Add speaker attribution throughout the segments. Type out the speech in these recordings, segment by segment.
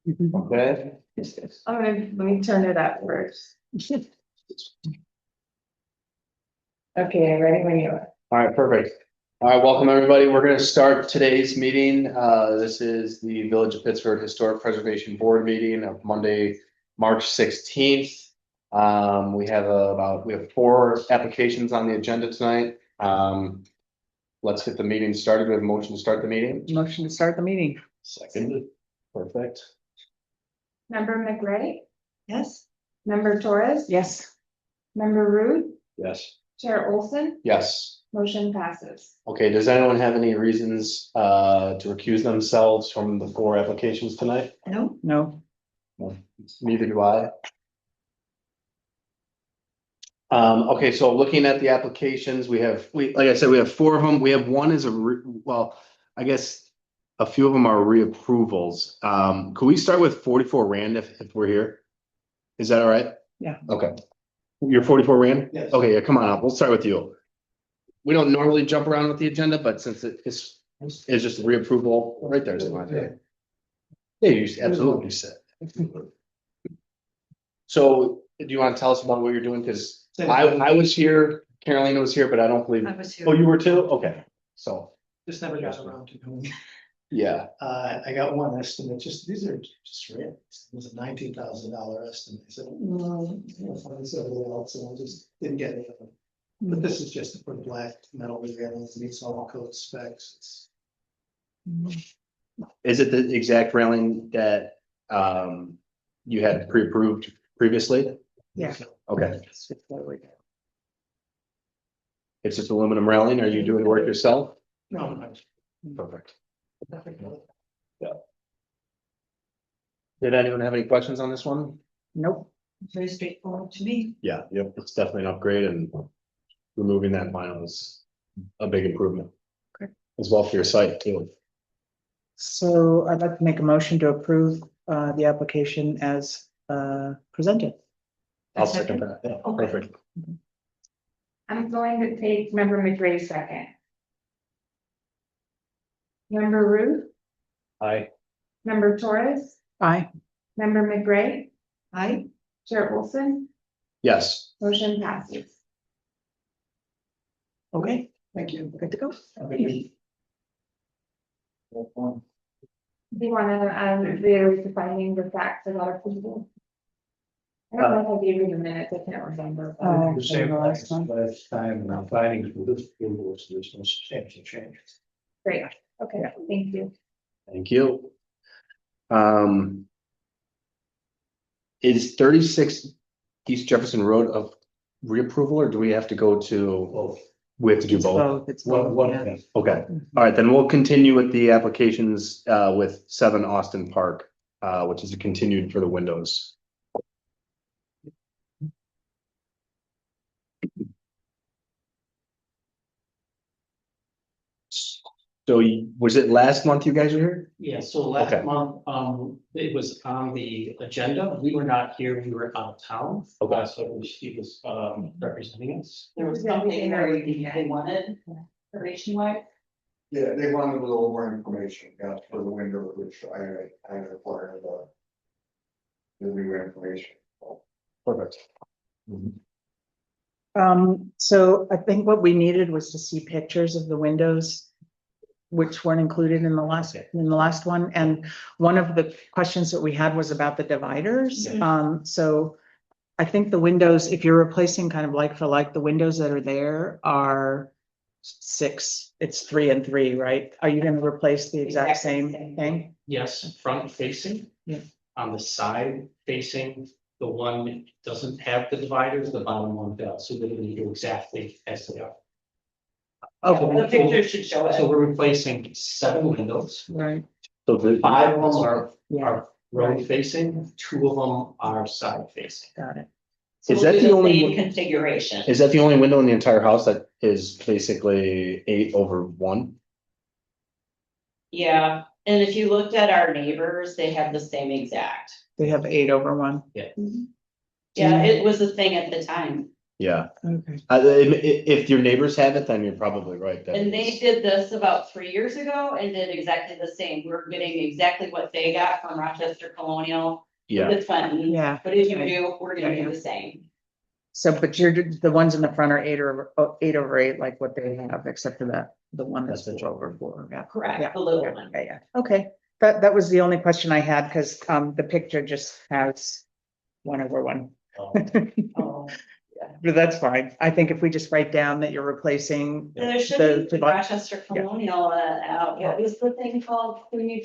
Speaker 1: Okay.
Speaker 2: Let me turn it up first. Okay, ready when you are.
Speaker 1: All right, perfect. All right, welcome everybody. We're going to start today's meeting. This is the Village of Pittsburgh Historic Preservation Board meeting of Monday, March 16th. We have 4 applications on the agenda tonight. Let's get the meeting started. We have a motion to start the meeting.
Speaker 3: Motion to start the meeting.
Speaker 1: Second. Perfect.
Speaker 2: Member McRae,
Speaker 3: Yes.
Speaker 2: member Torres,
Speaker 3: Yes.
Speaker 2: member Rude,
Speaker 1: Yes.
Speaker 2: Chair Olson,
Speaker 1: Yes.
Speaker 2: motion passes.
Speaker 1: Okay, does anyone have any reasons to recuse themselves from the 4 applications tonight?
Speaker 3: No. No.
Speaker 1: Neither do I. Okay, so looking at the applications, like I said, we have 4 of them. We have one is I guess a few of them are reapprovals. Could we start with 44 Rand if we're here? Is that all right?
Speaker 3: Yeah.
Speaker 1: Okay. You're 44 Rand?
Speaker 4: Yes.
Speaker 1: Okay, yeah, come on up. We'll start with you. We don't normally jump around with the agenda, but since it's just a reapproval, right there. Yeah, you absolutely said. So do you want to tell us about what you're doing? Because I was here, Carolina was here, but I don't believe.
Speaker 3: I was here.
Speaker 1: Oh, you were too? Okay, so,
Speaker 4: Just never got around to doing.
Speaker 1: yeah,
Speaker 4: I got one estimate, these are just random. It was a $19,000 estimate. I said, no, I'll find somebody else, and I just didn't get any of them. But this is just to put black metal railings, meets all code specs.
Speaker 1: is it the exact railing that you had pre-approved previously?
Speaker 3: Yeah.
Speaker 1: Okay, it's just aluminum railing. Are you doing the work yourself?
Speaker 4: No, no.
Speaker 1: Perfect. Did anyone have any questions on this one?
Speaker 3: Nope. Very straightforward to me.
Speaker 1: Yeah, yep, it's definitely an upgrade, and removing that vinyl is a big improvement.
Speaker 3: Okay.
Speaker 1: As well for your site too.
Speaker 3: So I'd like to make a motion to approve the application as presented.
Speaker 1: I'll second that. Yeah,
Speaker 3: Okay.
Speaker 1: perfect.
Speaker 2: I'm going to take member McRae second. Member Rude,
Speaker 1: Aye.
Speaker 2: member Torres,
Speaker 3: Aye.
Speaker 2: member McRae,
Speaker 3: Aye.
Speaker 2: Chair Olson,
Speaker 1: Yes.
Speaker 2: motion passes.
Speaker 3: Okay,
Speaker 4: Thank you.
Speaker 3: good to go.
Speaker 2: Do you want to reiterate the findings of facts about approval? I don't know if I gave you the minutes, I can't remember.
Speaker 3: Oh,
Speaker 4: The same
Speaker 3: the last one.
Speaker 4: last time, and our findings for this approval was there's no substantial change.
Speaker 2: Great, okay, thank you.
Speaker 1: Thank you. Is 36 East Jefferson Road of reapproval, or do we have to go to?
Speaker 4: Both.
Speaker 1: We have to do
Speaker 3: It's
Speaker 1: both.
Speaker 3: both. It's both. Yeah.
Speaker 1: Okay, all right, then we'll continue with the applications with 7 Austin Park, which is continued for the windows. So was it last month you guys were here?
Speaker 5: Yeah, so
Speaker 1: Okay.
Speaker 5: last month, it was on the agenda. We were not here, we were out of town.
Speaker 1: Okay.
Speaker 5: So he was, representing us.
Speaker 6: There was something where they wanted information wise.
Speaker 7: Yeah, they wanted a little more information, for the window, which I required, the new information.
Speaker 1: Perfect.
Speaker 3: So I think what we needed was to see pictures of the windows, which weren't included in the last one. And one of the questions that we had was about the dividers. So I think the windows, if you're replacing kind of like for like, the windows that are there are 6, it's 3 and 3, right? Are you going to replace the exact same thing?
Speaker 5: Yes, front facing.
Speaker 3: Yeah.
Speaker 5: On the side facing, the one that doesn't have the dividers, the bottom one does, so they're gonna do exactly as they are.
Speaker 3: Okay,
Speaker 6: The picture should show
Speaker 5: So
Speaker 6: it.
Speaker 5: we're replacing 7 windows.
Speaker 3: right.
Speaker 1: So
Speaker 5: 5 of them
Speaker 3: Yeah,
Speaker 5: are road facing, 2 of them are side facing.
Speaker 3: got it.
Speaker 1: Is
Speaker 6: So
Speaker 1: that
Speaker 6: we'll do
Speaker 1: the only
Speaker 6: same
Speaker 1: one-
Speaker 6: configuration?
Speaker 1: Is that the only window in the entire house that is basically 8/1?
Speaker 6: Yeah, and if you looked at our neighbors, they have the same exact.
Speaker 3: They have 8/1.
Speaker 6: Yeah, it was a thing at the time.
Speaker 1: Yeah.
Speaker 3: Okay.
Speaker 1: If your neighbors have it, then you're probably right. that
Speaker 6: And they
Speaker 1: it's-
Speaker 6: did this about 3 years ago and did exactly the same. We're getting exactly what they got from Rochester Colonial.
Speaker 1: Yeah,
Speaker 6: It's funny,
Speaker 3: Yeah.
Speaker 6: but if you do, we're gonna
Speaker 3: Yeah,
Speaker 6: do the same.
Speaker 3: So, but the ones in the front are 8/8, like what they have, except for the one that's
Speaker 1: That's it.
Speaker 3: 12/4. Yeah.
Speaker 6: Correct,
Speaker 3: Yeah,
Speaker 6: the little
Speaker 3: yeah,
Speaker 6: one.
Speaker 3: yeah. Okay, that was the only question I had, because the picture just has 1/1.
Speaker 6: Oh.
Speaker 3: But that's fine. I think if we just write down that you're replacing.
Speaker 6: There should
Speaker 3: The-
Speaker 6: be
Speaker 3: the-
Speaker 6: Rochester Colonial, what was the thing called, remember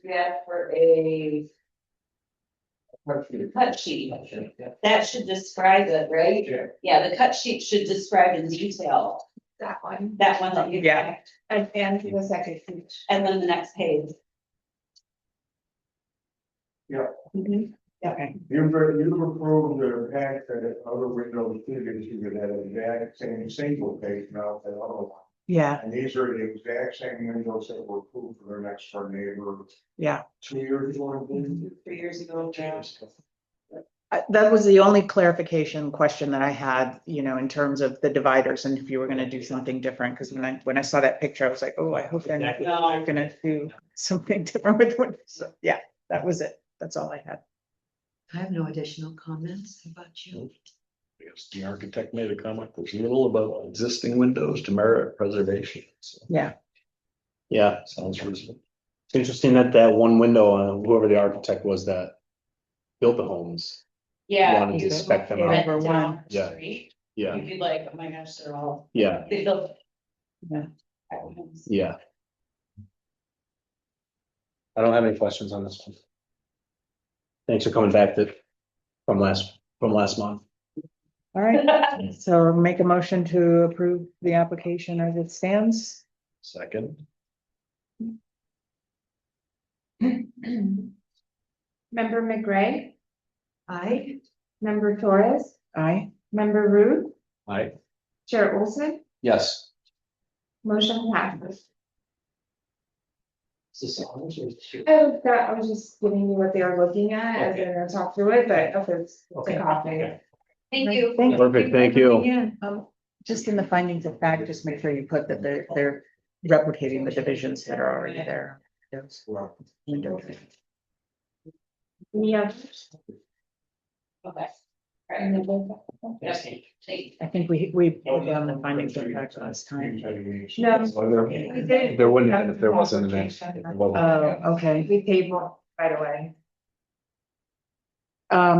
Speaker 6: you had for a cut sheet? That should describe it, right? Yeah, the cut sheet should describe in detail,
Speaker 2: That one,
Speaker 6: that one that you.
Speaker 3: Yeah.
Speaker 2: and the second page.
Speaker 6: And then the next page.
Speaker 3: Okay,
Speaker 7: You've approved the fact that other windows figures you could have the exact same single page now that other one.
Speaker 3: yeah,
Speaker 7: And these are the exact same windows that were approved for their next door neighbor
Speaker 3: yeah.
Speaker 7: 2 years ago. I believe.
Speaker 6: 3 years ago.
Speaker 3: That was the only clarification question that I had, in terms of the dividers, and if you were gonna do something different, because when I saw that picture, I was like, oh, I hope they're not gonna do something different with one. So, yeah, that was it. That's all I had.
Speaker 8: I have no additional comments. How about you?
Speaker 9: Yes, the architect made a comment, there's little about existing windows to merit preservation. So,
Speaker 3: Yeah,
Speaker 1: yeah.
Speaker 9: sounds reasonable.
Speaker 1: It's interesting that one window, whoever the architect was that built the homes.
Speaker 6: Yeah.
Speaker 1: Wanted to
Speaker 6: you
Speaker 1: spec them
Speaker 6: went
Speaker 3: out.
Speaker 6: down the
Speaker 1: Yeah.
Speaker 6: street,
Speaker 1: Yeah,
Speaker 6: You'd be like, oh my gosh, they're all,
Speaker 1: yeah,
Speaker 6: they built.
Speaker 3: Yeah.
Speaker 1: yeah. I don't have any questions on this one. Thanks for coming back from last month.
Speaker 3: all right. So make a motion to approve the application as it stands.
Speaker 9: Second,
Speaker 2: Member McGray,
Speaker 8: I,
Speaker 2: member Torres,
Speaker 3: Aye.
Speaker 2: member Root,
Speaker 9: I,
Speaker 2: Chair Olson,
Speaker 1: Yes,
Speaker 2: motion passes.
Speaker 5: Is this orange or two?
Speaker 2: Oh, I was just giving you what they were looking at as they're gonna talk through it, but okay, it's a copy.
Speaker 6: Thank you.
Speaker 3: Thank you.
Speaker 1: perfect, thank you.
Speaker 3: Yeah, just in the findings of fact, just make sure you put that they're replicating the divisions that are already there. Those windows.
Speaker 2: Any others?
Speaker 6: Okay.
Speaker 2: And
Speaker 6: Right.
Speaker 2: then
Speaker 6: Yes, thank
Speaker 3: I think we put down the findings of fact last time.
Speaker 2: No.
Speaker 1: There
Speaker 2: we did-
Speaker 1: there wouldn't have if there wasn't an if it wasn't.
Speaker 3: Oh, okay.
Speaker 2: We table right away.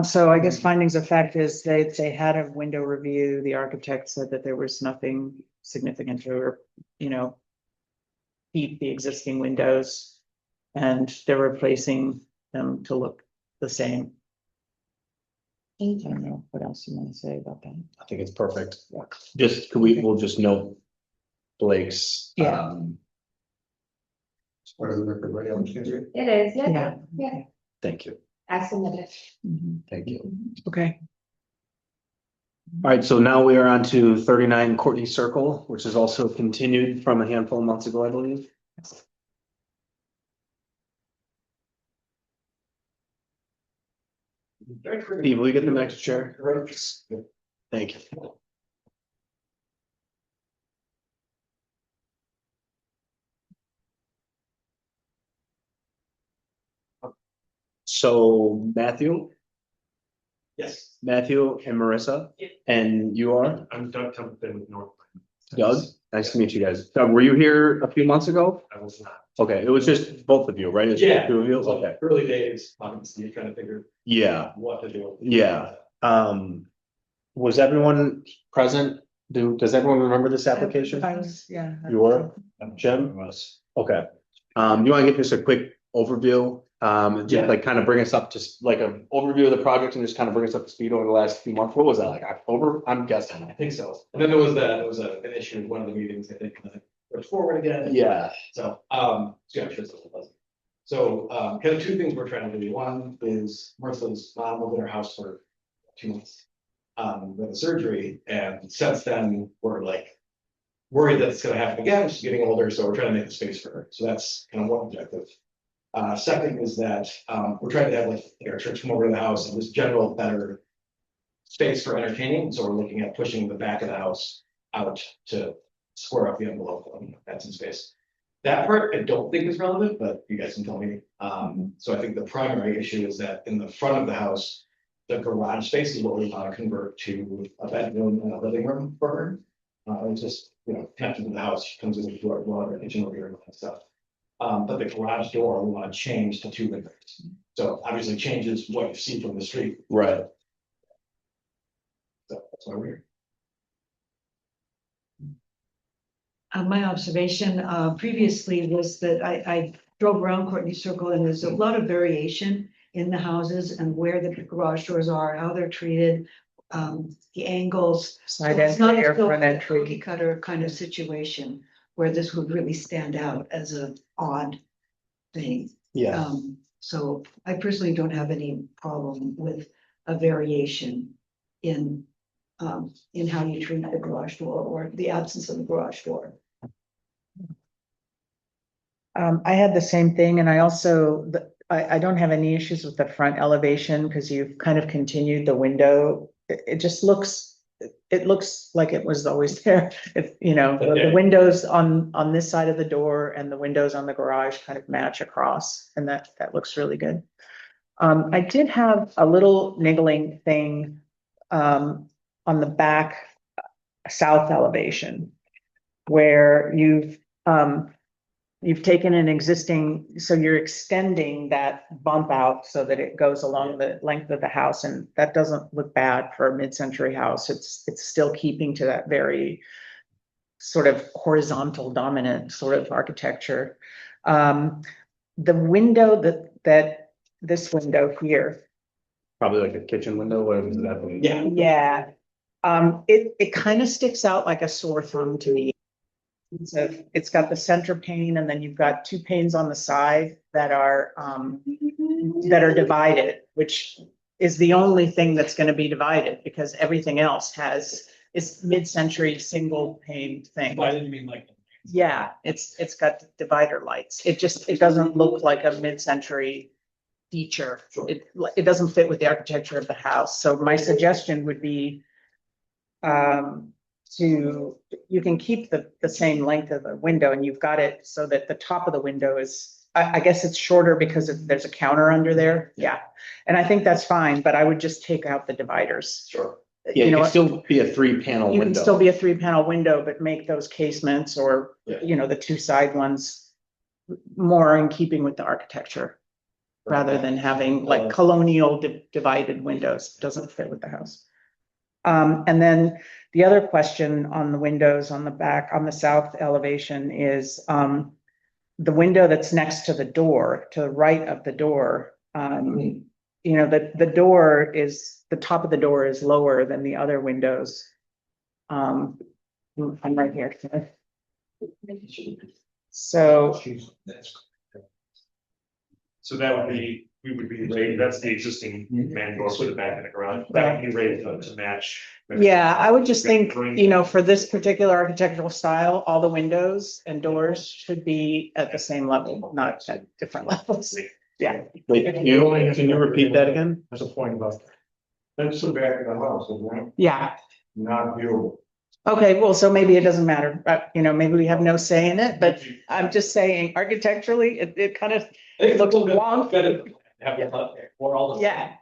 Speaker 3: So I guess findings of fact is they had a window review. The architect said that there was nothing significant to, keep the existing windows. And they're replacing them to look the same. I don't know what else you want to say about that.
Speaker 1: I think it's perfect. We'll just note Blake's.
Speaker 3: Yeah.
Speaker 7: What is the record, right? I'm just gonna-
Speaker 2: It is,
Speaker 3: Yeah.
Speaker 2: yeah, yeah,
Speaker 1: Thank you,
Speaker 2: as submitted.
Speaker 3: Mhm.
Speaker 1: thank you.
Speaker 3: Okay.
Speaker 1: All right, so now we are on to 39 Courtney Circle, which is also continued from a handful of months ago, I believe. Steve, will you get the next chair? Thank you. So Matthew
Speaker 5: Yes.
Speaker 1: and Marissa, and you are
Speaker 5: I'm Doug Templeton with Northland.
Speaker 1: Doug? Nice to meet you guys. Doug, were you here a few months ago?
Speaker 5: I was not.
Speaker 1: Okay, it was just both of you, right? It's just
Speaker 5: Yeah.
Speaker 1: Two of you? Okay,
Speaker 5: Early days, obviously, trying to figure
Speaker 1: yeah,
Speaker 5: what to do.
Speaker 1: yeah. Was everyone present? Does everyone remember this application?
Speaker 3: I was, yeah.
Speaker 1: You were? Jim? Okay. You want to give us a quick overview? Just
Speaker 5: Yeah.
Speaker 1: like kind of bring us up to like an overview of the project and just kind of bring us up to speed over the last few months. What was that, like October? I'm guessing.
Speaker 5: I think so. And then there was an issue in one of the meetings, I think, pushed forward again.
Speaker 1: Yeah,
Speaker 5: So, yeah, I'm sure it's a pleasant. So, kind of two things we're trying to do. One is Marissa's mom lived in her house for 2 months. With a surgery, and since then, we're like worried that it's gonna happen again. She's getting older, so we're trying to make the space for her. So that's kind of one objective. Second is that, we're trying to have like our church come over to the house and just general better space for entertaining, so we're looking at pushing the back of the house out to square up the envelope and add some space. That part I don't think is relevant, but you guys can tell me. So I think the primary issue is that in the front of the house, the garage space is what we want to convert to a bedroom and a living room for her. It's just, connected to the house, she comes in the door, water, kitchen over here and all that stuff. But the garage door, we want to change to 2 windows. So obviously changes what you see from the street.
Speaker 1: Right.
Speaker 5: So that's why we're here.
Speaker 8: My observation previously was that I drove around Courtney Circle and there's a lot of variation in the houses and where the garage doors are, how they're treated, the angles.
Speaker 3: Side
Speaker 8: So it's not
Speaker 3: entry or
Speaker 8: as though
Speaker 3: front
Speaker 8: a
Speaker 3: entry.
Speaker 8: cookie cutter kind of situation where this would really stand out as an odd thing.
Speaker 1: Yeah,
Speaker 8: So I personally don't have any problem with a variation in how you treat the garage door or the absence of the garage door.
Speaker 3: I had the same thing, and I also, I don't have any issues with the front elevation because you've kind of continued the window. It just looks, it looks like it was always there. If, the windows on this side of the door and the windows on the garage kind of match across, and that looks really good. I did have a little niggling thing on the back south elevation where you've taken an existing, so you're extending that bump out so that it goes along the length of the house, and that doesn't look bad for a mid-century house. It's still keeping to that very sort of horizontal dominant sort of architecture. The window that this window here.
Speaker 1: probably like a kitchen window, whatever that.
Speaker 5: Yeah.
Speaker 3: Yeah. It kind of sticks out like a sore thumb to me. So it's got the center pane and then you've got 2 panes on the side that are divided, which is the only thing that's going to be divided because everything else is mid-century single pane thing.
Speaker 5: Why did you mean like?
Speaker 3: Yeah, it's got divider lights. It doesn't look like a mid-century feature.
Speaker 5: Sure.
Speaker 3: It doesn't fit with the architecture of the house. So my suggestion would be you can keep the same length of the window and you've got it so that the top of the window is, I guess it's shorter because there's a counter under there. Yeah. And I think that's fine, but I would just take out the dividers.
Speaker 5: Sure.
Speaker 1: Yeah,
Speaker 3: You
Speaker 1: it
Speaker 3: know
Speaker 1: could
Speaker 3: what?
Speaker 1: still be a 3-panel
Speaker 3: You can
Speaker 1: window.
Speaker 3: still be a 3-panel window, but make those casements or,
Speaker 5: Yeah.
Speaker 3: the 2 side ones more in keeping with the architecture rather than having like colonial divided windows. Doesn't fit with the house. And then the other question on the windows on the back, on the south elevation is, the window that's next to the door, to the right of the door. The door is, the top of the door is lower than the other windows. I'm right here. So,
Speaker 10: So that would be, we would be rated, that's the existing man door for the back of the garage, that would be rated to match.
Speaker 3: yeah, I would just think, for this particular architectural style, all the windows and doors should be at the same level, not at different levels. Yeah.
Speaker 1: Wait, can you repeat that again?
Speaker 10: There's a point about.
Speaker 7: That's the back of the house, isn't it?
Speaker 3: Yeah.
Speaker 7: Not viewable.
Speaker 3: Okay, well, so maybe it doesn't matter, but maybe we have no say in it, but I'm just saying architecturally, it kind of looks wonky.
Speaker 5: Better have it up there, or all the.
Speaker 3: Yeah.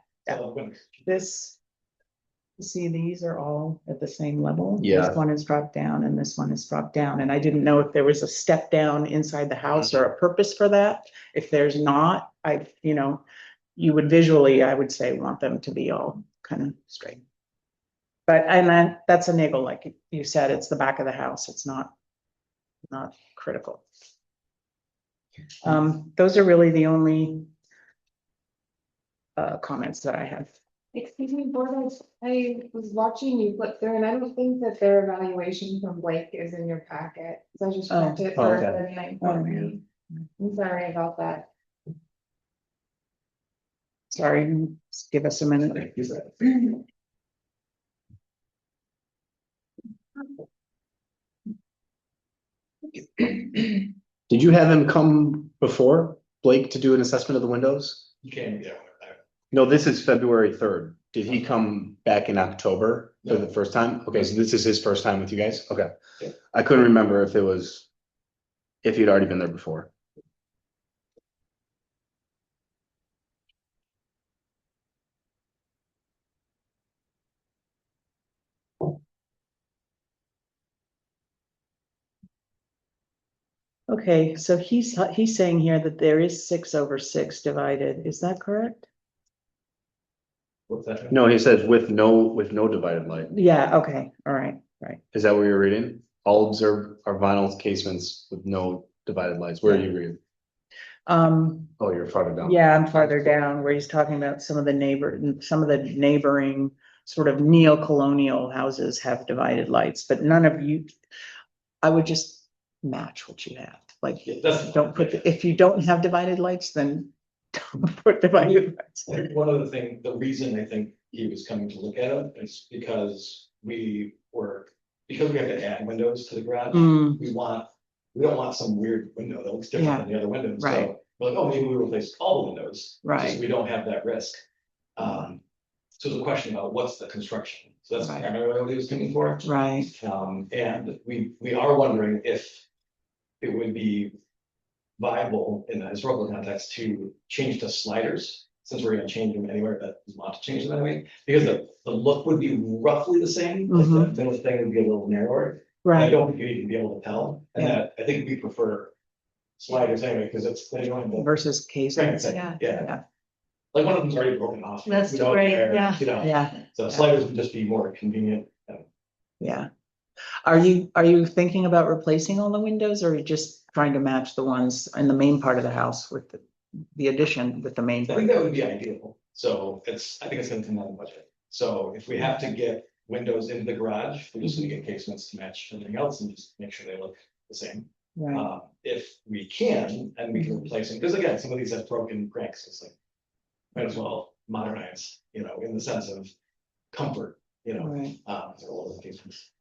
Speaker 3: See, these are all at the same level.
Speaker 1: Yeah.
Speaker 3: This one is dropped down and this one is dropped down. And I didn't know if there was a step down inside the house or a purpose for that. If there's not, you would visually, I would say, want them to be all kind of straight. But, and that's a niggle, like you said, it's the back of the house. It's not critical. Those are really the only comments that I have.
Speaker 2: Excuse me, board, I was watching you flip through and I don't think that their evaluation from Blake is in your packet. So I just checked it for
Speaker 1: okay.
Speaker 2: the 9.3. I'm sorry about that.
Speaker 3: Sorry, just give us a minute.
Speaker 1: Did you have him come before? Blake to do an assessment of the windows?
Speaker 5: You can, yeah.
Speaker 1: No, this is February 3rd. Did he come back in October for the first time? Okay, so this is his first time with you guys? Okay.
Speaker 5: Yeah.
Speaker 1: I couldn't remember if he'd already been there before.
Speaker 3: Okay, so he's saying here that there is 6/6 divided. Is that correct?
Speaker 5: What's that?
Speaker 1: No, he says with no divided light.
Speaker 3: Yeah, okay, all right, right.
Speaker 1: Is that what you're reading? All observed are vinyl casements with no divided lights. Where are you reading? Oh, you're farther down.
Speaker 3: Yeah, I'm farther down where he's talking about some of the neighboring sort of neo-colonial houses have divided lights, but none of you. I would just match what you have, like, don't put, if you don't have divided lights, then don't put divided lights.
Speaker 5: I think one of the things, the reason I think he was coming to look at it is because we have to add windows to the garage.
Speaker 3: Mm,
Speaker 5: We don't want some weird window that looks different than the other windows.
Speaker 3: right.
Speaker 5: So we're like, oh, maybe we replace all the windows.
Speaker 3: Right.
Speaker 5: So we don't have that risk. So it's a question about what's the construction. So that's
Speaker 3: Right.
Speaker 5: primarily what he was looking for.
Speaker 3: Right,
Speaker 5: And we are wondering if it would be viable in the historical context to change to sliders, since we're gonna change them anywhere that we want to change them anyway, because the look would be roughly the same, like the middle thing would be a little narrower. I
Speaker 3: right,
Speaker 5: don't think you need to be able to tell, and
Speaker 3: Yeah.
Speaker 5: that, I think we prefer sliders anyway, because they don't have the.
Speaker 3: versus casements.
Speaker 8: Yeah.
Speaker 5: Yeah, like one of them's already broken off.
Speaker 8: That's
Speaker 5: We don't
Speaker 8: great,
Speaker 5: care,
Speaker 8: yeah.
Speaker 5: You know,
Speaker 3: Yeah,
Speaker 5: so sliders would just be more convenient.
Speaker 3: yeah. Are you thinking about replacing all the windows, or are you just trying to match the ones in the main part of the house with the addition with the main?
Speaker 5: I think that would be ideal, so I think it's gonna come out of budget. So if we have to get windows into the garage, we're just gonna get casements to match everything else and just make sure they look the same.
Speaker 3: Right,
Speaker 5: If we can, and we can replace them, because again, some of these have broken cranks, it's like. Might as well modernize, in the sense of comfort,
Speaker 3: right.
Speaker 5: so all of the cases.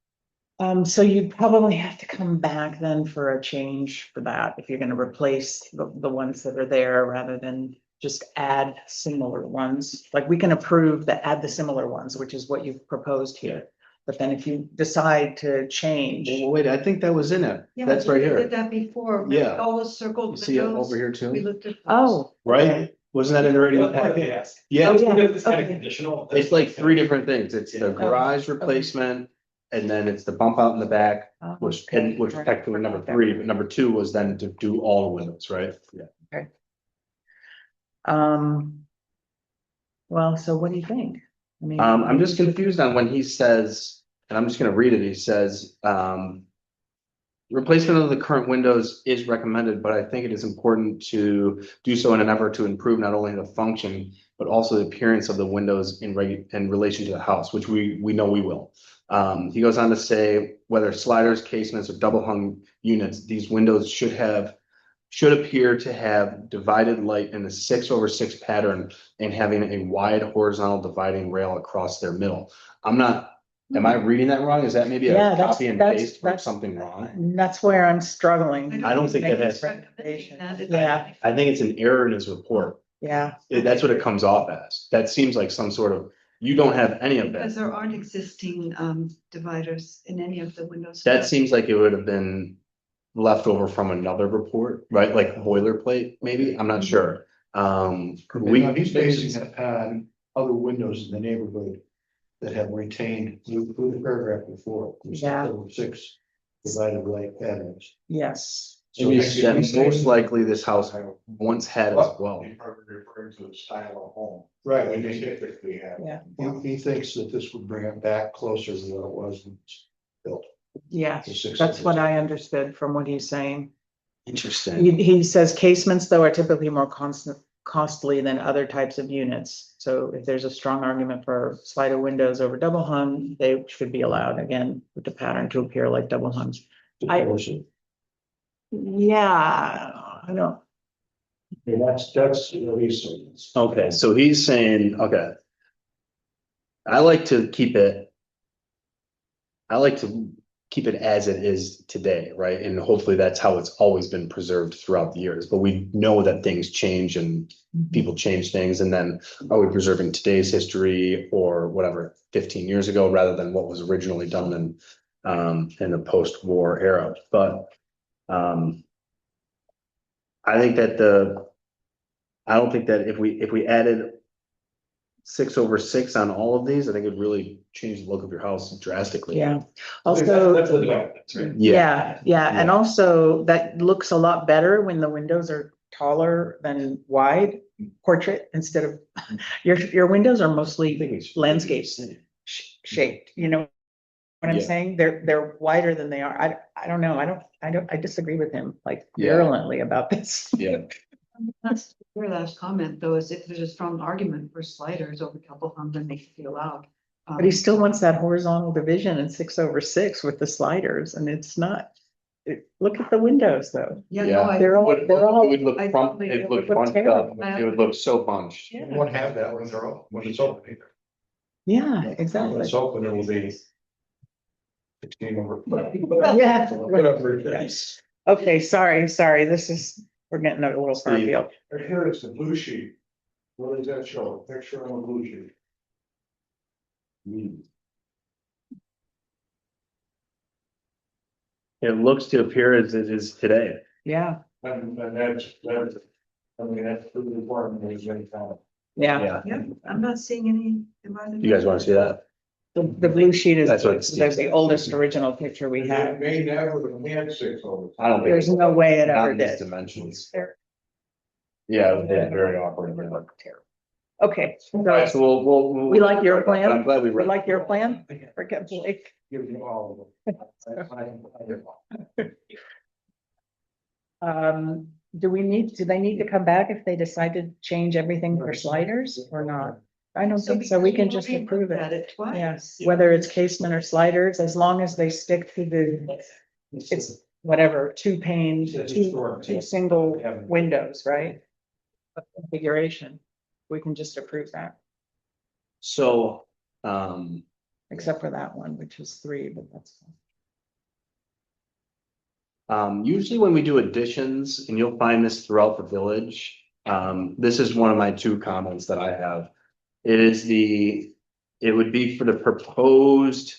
Speaker 3: So you'd probably have to come back then for a change for that, if you're gonna replace the ones that are there, rather than just add similar ones. Like, we can approve that, add the similar ones, which is what you've proposed here. But then if you decide to change,
Speaker 1: Well, wait, I think that was in it.
Speaker 8: Yeah,
Speaker 1: That's
Speaker 8: we
Speaker 1: right
Speaker 8: Did
Speaker 1: here.
Speaker 8: that before.
Speaker 1: Yeah.
Speaker 8: All the circled
Speaker 1: You see it
Speaker 8: windows.
Speaker 1: over here
Speaker 8: We
Speaker 1: too,
Speaker 8: looked at. those.
Speaker 3: oh,
Speaker 1: right? Wasn't that in the radio?
Speaker 5: That's part of the ask.
Speaker 1: Yeah,
Speaker 3: Oh, yeah.
Speaker 5: It's kind of
Speaker 3: Okay.
Speaker 5: conditional.
Speaker 1: it's like three different things. It's the
Speaker 5: Yeah.
Speaker 1: garage replacement. And then it's the bump out in the back, which
Speaker 3: okay,
Speaker 1: was
Speaker 3: right.
Speaker 1: technically number 3, but number 2 was then to do all the windows, right? Yeah.
Speaker 3: Well, so what do you think? I mean,
Speaker 1: I'm just confused on when he says, and I'm just gonna read it, he says, replacement of the current windows is recommended, but I think it is important to do so in an effort to improve not only the function, but also the appearance of the windows in relation to the house, which we know we will. He goes on to say, whether sliders, casements, or double hung units, these windows should appear to have divided light in a 6/6 pattern and having a wide horizontal dividing rail across their middle. Am I reading that wrong? Is that maybe
Speaker 3: Yeah,
Speaker 1: a
Speaker 3: that's-
Speaker 1: copy and
Speaker 3: that's-
Speaker 1: paste or
Speaker 3: that's-
Speaker 1: something wrong?
Speaker 3: That's where I'm struggling.
Speaker 1: I don't think that
Speaker 3: Make
Speaker 1: has-
Speaker 3: recommendation.
Speaker 8: Recommending
Speaker 3: Yeah,
Speaker 1: I think it's an error in his report.
Speaker 3: yeah,
Speaker 1: That's what it comes off as. That seems like some sort of, you don't have any of
Speaker 8: Because
Speaker 1: that.
Speaker 8: there aren't existing dividers in any of the windows.
Speaker 1: That seems like it would have been left over from another report, right? Like boilerplate, maybe? I'm not sure.
Speaker 4: He's basing it on other windows in the neighborhood that have retained, the paragraph before.
Speaker 3: Yeah.
Speaker 4: 6 divided light patterns.
Speaker 3: yes,
Speaker 1: So most likely this house once had as well.
Speaker 7: You're probably referring to the style of home.
Speaker 4: Right,
Speaker 7: When they typically have.
Speaker 3: yeah,
Speaker 4: he thinks that this would bring it back closer to what it was when it's built.
Speaker 3: yeah.
Speaker 4: to 6
Speaker 3: That's what I understood from what he's saying.
Speaker 1: Interesting.
Speaker 3: He says casements, though, are typically more costly than other types of units. So if there's a strong argument for slider windows over double hung, they should be allowed, again, with the pattern to appear like double hungs. Yeah, I don't,
Speaker 4: And that's what he's saying.
Speaker 1: Okay, so he's saying, okay. I like to keep it as it is today, right? And hopefully that's how it's always been preserved throughout the years, but we know that things change and people change things, and then are we preserving today's history or whatever 15 years ago rather than what was originally done in the post-war era? But I think that I don't think that if we added 6/6 on all of these, I think it would really change the look of your house drastically.
Speaker 3: Yeah.
Speaker 5: That's
Speaker 3: Also,
Speaker 5: the development, right?
Speaker 3: yeah, and also that looks a lot better when the windows are taller than wide portrait instead of, your windows are mostly landscapes shaped, you know what I'm
Speaker 1: Yeah.
Speaker 3: saying? They're wider than they are. I don't know. I disagree with him like
Speaker 1: Yeah.
Speaker 3: virulently about this.
Speaker 1: Yeah.
Speaker 8: That's your last comment, though, is if there's a strong argument for sliders over couple hung, then they should be allowed.
Speaker 3: But he still wants that horizontal division in 6/6 with the sliders, and it's not. Look at the windows though.
Speaker 8: Yeah,
Speaker 1: Yeah.
Speaker 8: no, I,
Speaker 3: They're all,
Speaker 1: It would look
Speaker 8: I
Speaker 1: front,
Speaker 8: totally
Speaker 1: it would
Speaker 3: look
Speaker 1: bunched
Speaker 3: terrible.
Speaker 1: up, it would look so bunched.
Speaker 3: Yeah.
Speaker 7: You won't have that when they're open, when it's open either.
Speaker 3: Yeah,
Speaker 7: When
Speaker 3: exactly.
Speaker 7: it's open, it will be. 16 over.
Speaker 3: Yeah.
Speaker 7: Whatever it is.
Speaker 3: Okay, sorry, we're getting a little far
Speaker 1: Steve.
Speaker 3: afield.
Speaker 7: Right here is the blue sheet. What does that show? Picture on the blue sheet.
Speaker 1: It looks to appear as it is today.
Speaker 3: Yeah,
Speaker 7: And that's, I mean, that's pretty important. There's any kind of.
Speaker 3: yeah.
Speaker 8: yeah, I'm not seeing any.
Speaker 1: You guys want to see that?
Speaker 3: The blue sheet is
Speaker 1: That's what Steve
Speaker 3: that's
Speaker 1: said.
Speaker 3: the oldest original picture we
Speaker 7: They
Speaker 3: have.
Speaker 7: may never have had 6 over.
Speaker 1: I don't think.
Speaker 3: There's no way it
Speaker 1: Not
Speaker 3: ever
Speaker 1: in these
Speaker 3: did.
Speaker 1: dimensions. Yeah, it did very awkward.
Speaker 3: Okay,
Speaker 1: Alright,
Speaker 3: so
Speaker 1: so we'll.
Speaker 3: we like your plan?
Speaker 1: I'm glad we
Speaker 3: we
Speaker 1: read.
Speaker 3: like your plan? Forget Blake.
Speaker 7: Give you all of them.
Speaker 3: Do they need to come back if they decide to change everything for sliders or not? I don't think so. We can just approve
Speaker 8: At
Speaker 3: it.
Speaker 8: it twice.
Speaker 3: Yes, whether it's casement or sliders, as long as they stick to it's whatever, two panes, two single windows, right? Configuration, we can just approve that,
Speaker 1: So,
Speaker 3: except for that one, which is 3, but that's.
Speaker 1: usually when we do additions, and you'll find this throughout the village, this is one of my 2 comments that I have. It would be for the proposed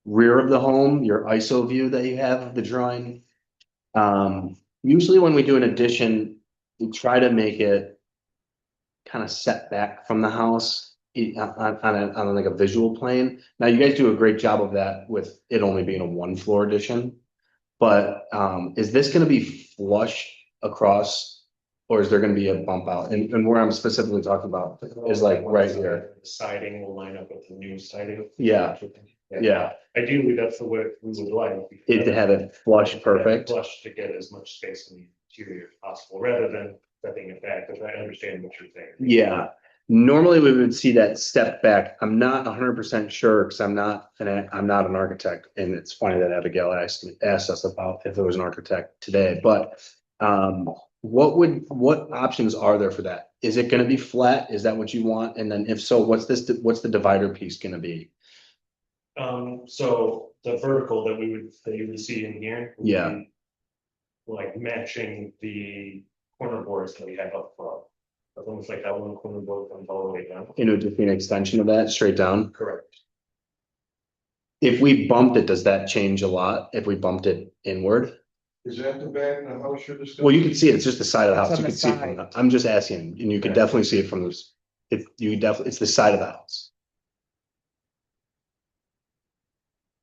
Speaker 1: rear of the home, your ISO view that you have of the drawing. Usually when we do an addition, we try to make it kind of set back from the house on like a visual plane. Now, you guys do a great job of that with it only being a 1-floor addition. But is this gonna be flush across, or is there gonna be a bump out? And where I'm specifically talking about is like right here.
Speaker 10: The siding will line up with the new siding.
Speaker 1: Yeah. Yeah,
Speaker 10: Ideally, that's the way we would like.
Speaker 1: it to have it flush perfect.
Speaker 10: Flush to get as much space in the interior as possible, rather than stepping it back, because I understand what you're saying.
Speaker 1: Yeah, normally we would see that step back. I'm not 100% sure because I'm not an architect, and it's funny that Abigail asked us about if it was an architect today, but what options are there for that? Is it gonna be flat? Is that what you want? And then if so, what's the divider piece gonna be?
Speaker 10: So the vertical that you would see in here. would
Speaker 1: Yeah.
Speaker 10: be Like matching the corner boards that we have up front. It's almost like that one corner board comes all the way down.
Speaker 1: You know, just be an extension of that straight down.
Speaker 10: Correct.
Speaker 1: If we bumped it, does that change a lot? If we bumped it inward?
Speaker 7: Is that the back of the house you're discussing?
Speaker 1: Well, you can see it. It's just the side of the
Speaker 3: It's
Speaker 1: house.
Speaker 3: on
Speaker 1: You
Speaker 3: the
Speaker 1: can see it from
Speaker 3: side.
Speaker 1: I'm just asking, and you can definitely see it from this. It's the side of the house.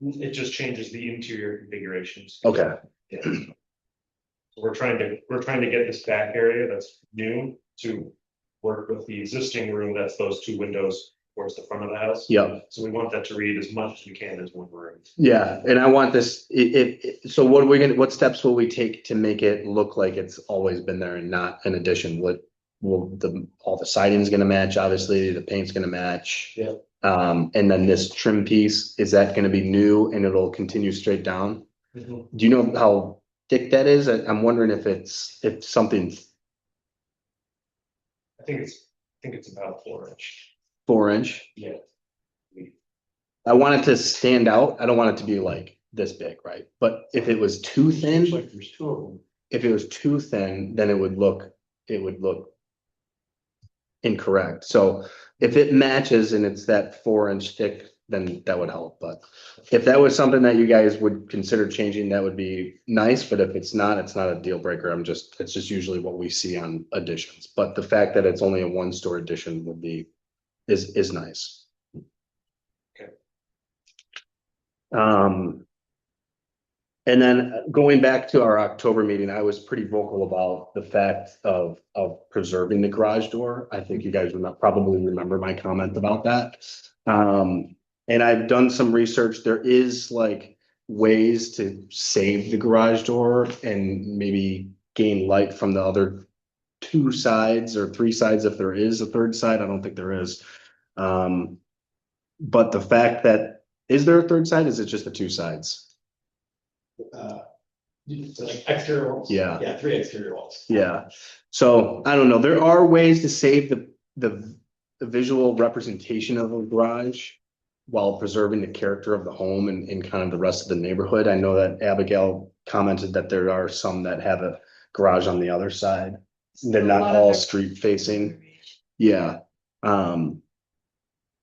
Speaker 10: It just changes the interior configurations.
Speaker 1: Okay.
Speaker 10: Yeah. So we're trying to get this back area that's new to work with the existing room, that's those 2 windows towards the front of the house.
Speaker 1: Yep.
Speaker 10: So we want that to read as much as we can as one room.
Speaker 1: Yeah, and I want this, so what steps will we take to make it look like it's always been there and not an addition? All the siding's gonna match, obviously, the paint's gonna match.
Speaker 10: Yeah.
Speaker 1: And then this trim piece, is that gonna be new and it'll continue straight down? Do you know how thick that is? I'm wondering if something
Speaker 10: I think it's about 4-inch.
Speaker 1: 4-inch.
Speaker 10: Yeah.
Speaker 1: I want it to stand out. I don't want it to be like this big, right? But if it was too thin,
Speaker 5: Like there's two of them.
Speaker 1: if it was too thin, then it would look incorrect. So if it matches and it's that 4-inch thick, then that would help. But if that was something that you guys would consider changing, that would be nice. But if it's not a deal breaker. It's just usually what we see on additions. But the fact that it's only a 1-store addition would be, is nice.
Speaker 5: Okay.
Speaker 1: And then going back to our October meeting, I was pretty vocal about the fact of preserving the garage door. I think you guys would not probably remember my comment about that. And I've done some research. There is like ways to save the garage door and maybe gain light from the other 2 sides or 3 sides if there is a 3rd side. I don't think there is. But the fact that, is there a 3rd side? Is it just the 2 sides?
Speaker 5: So like exterior walls?
Speaker 1: Yeah.
Speaker 5: Yeah, 3 exterior walls.
Speaker 1: Yeah, so I don't know, there are ways to save the visual representation of a garage while preserving the character of the home and kind of the rest of the neighborhood. I know that Abigail commented that there are some that have a garage on the other side. They're not all street facing. Yeah.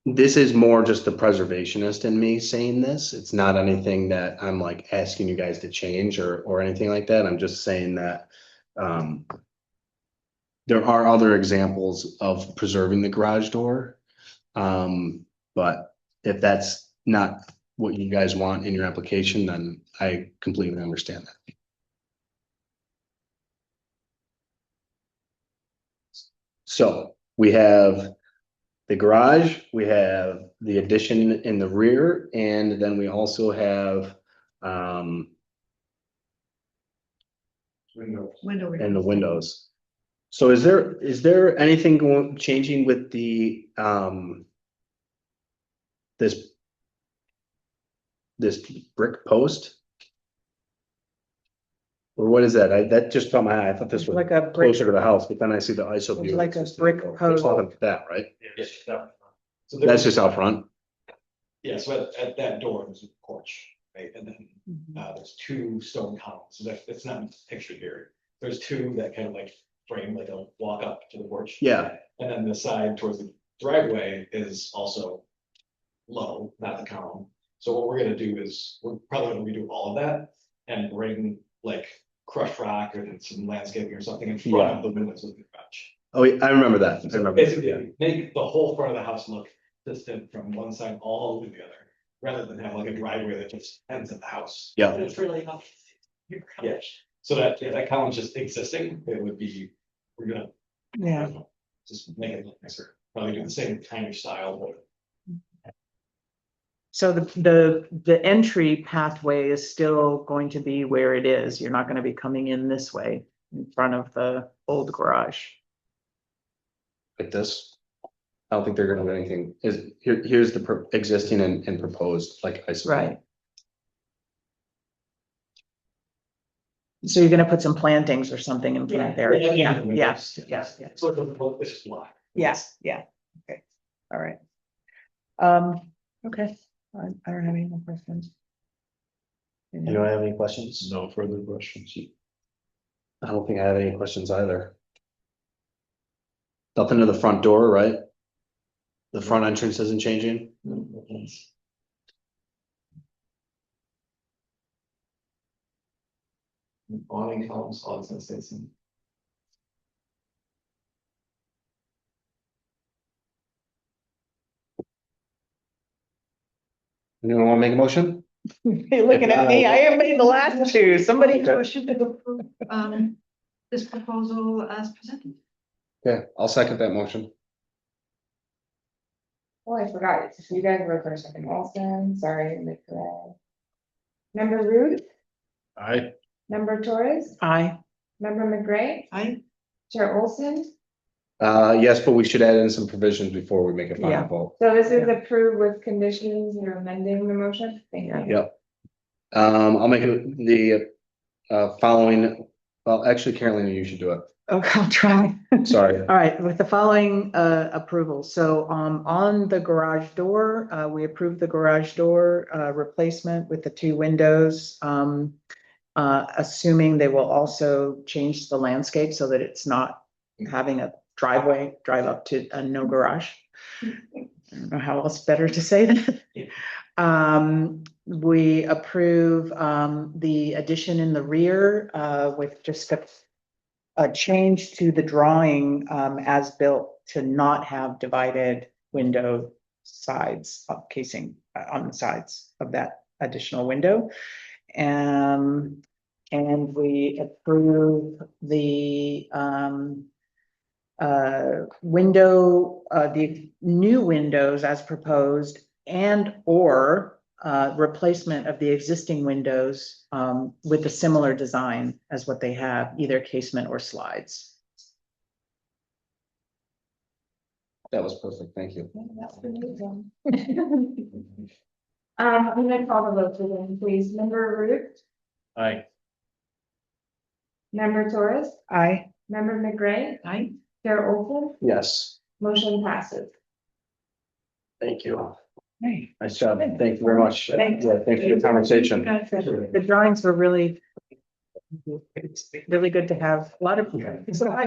Speaker 1: This is more just the preservationist in me saying this. It's not anything that I'm like asking you guys to change or anything like that. I'm just saying that there are other examples of preserving the garage door. But if that's not what you guys want in your application, then I completely understand that. So we have the garage, we have the addition in the rear, and then we also have
Speaker 7: Windows.
Speaker 8: Window.
Speaker 1: and the windows. So is there anything changing with the this brick post? Or what is that? That just caught my eye. I thought this was
Speaker 3: Like a brick,
Speaker 1: closer to the house, but then I see the ISO view.
Speaker 3: like a brick
Speaker 1: It's
Speaker 3: post.
Speaker 1: nothing like that, right?
Speaker 5: So
Speaker 1: That's just out front.
Speaker 5: Yeah, so at that door, there's a porch, right, and then
Speaker 3: Mm-hmm.
Speaker 5: there's 2 stone columns, so that's not pictured here. There's 2 that kind of like frame like a walk up to the porch.
Speaker 1: Yeah,
Speaker 5: And then the side towards the driveway is also low, not the column. So what we're gonna do is, we're probably gonna redo all of that and bring like crushed rock and some landscaping or something in front of the windows of the garage.
Speaker 1: oh, I remember that. I
Speaker 5: So
Speaker 1: remember.
Speaker 5: basically, yeah, make the whole front of the house look distant from one side all the way to the other, rather than have like a driveway that just ends at the house.
Speaker 1: Yeah.
Speaker 6: But it's really helpful.
Speaker 5: Yeah, so that, yeah, that column's just existing, it would be, we're gonna.
Speaker 3: Yeah.
Speaker 5: Just make it look nicer, probably do the same kind of style, but
Speaker 3: So the entry pathway is still going to be where it is. You're not gonna be coming in this way in front of the old garage.
Speaker 1: Like this. I don't think they're gonna do anything. Here's the existing and proposed, like I said.
Speaker 3: Right. So you're gonna put some plantings or something in front there? Yeah, yes, yes, yes.
Speaker 5: So it's just block.
Speaker 3: Yes, yeah, okay, all right. Okay, I don't have any more questions.
Speaker 1: You don't have any questions?
Speaker 9: No further questions.
Speaker 1: I don't think I have any questions either. Nothing to the front door, right? The front entrance isn't changing?
Speaker 5: Awning columns, all that's gonna stay the same.
Speaker 1: Anyone wanna make a motion?
Speaker 3: You're looking at me, I haven't made the last two, somebody.
Speaker 8: Motion to approve, this proposal as presented.
Speaker 1: Okay, I'll second that motion.
Speaker 2: Oh, I forgot, so you guys were first, second, Olson, sorry, McRae. Member Root,
Speaker 9: I,
Speaker 2: member Torres,
Speaker 3: Aye,
Speaker 2: member McGray,
Speaker 8: I,
Speaker 2: Chair Olson.
Speaker 1: Yes, but we should add in some provisions before we make a final
Speaker 3: Yeah.
Speaker 1: vote.
Speaker 2: So this is approved with conditions, you're amending the motion? Thank you.
Speaker 1: Yep. I'll make the following, well, actually, Carolina, you should do it.
Speaker 3: Okay, I'll try.
Speaker 1: Sorry.
Speaker 3: All right, with the following approval, so on the garage door, we approved the garage door replacement with the two windows. Assuming they will also change the landscape so that it's not having a driveway drive up to a no garage. I don't know how else better to say that. We approve the addition in the rear with just a change to the drawing as built to not have divided window sides of casing on the sides of that additional window. And we approve the window, the new windows as proposed and or replacement of the existing windows with a similar design as what they have, either casement or slides.
Speaker 1: That was perfect. Thank you.
Speaker 2: I'm gonna call the vote for them, please. Member Root,
Speaker 9: Aye.
Speaker 2: member Torres,
Speaker 3: Aye.
Speaker 2: member McGray,
Speaker 8: Aye.
Speaker 2: Chair Olson,
Speaker 1: Yes,
Speaker 2: motion passes.
Speaker 1: thank you.
Speaker 3: Hey.
Speaker 1: Nice job. Thank you very much.
Speaker 3: Thanks.
Speaker 1: Yeah, thanks for the conversation.
Speaker 3: The drawings were really, it's really good to have. A lot of,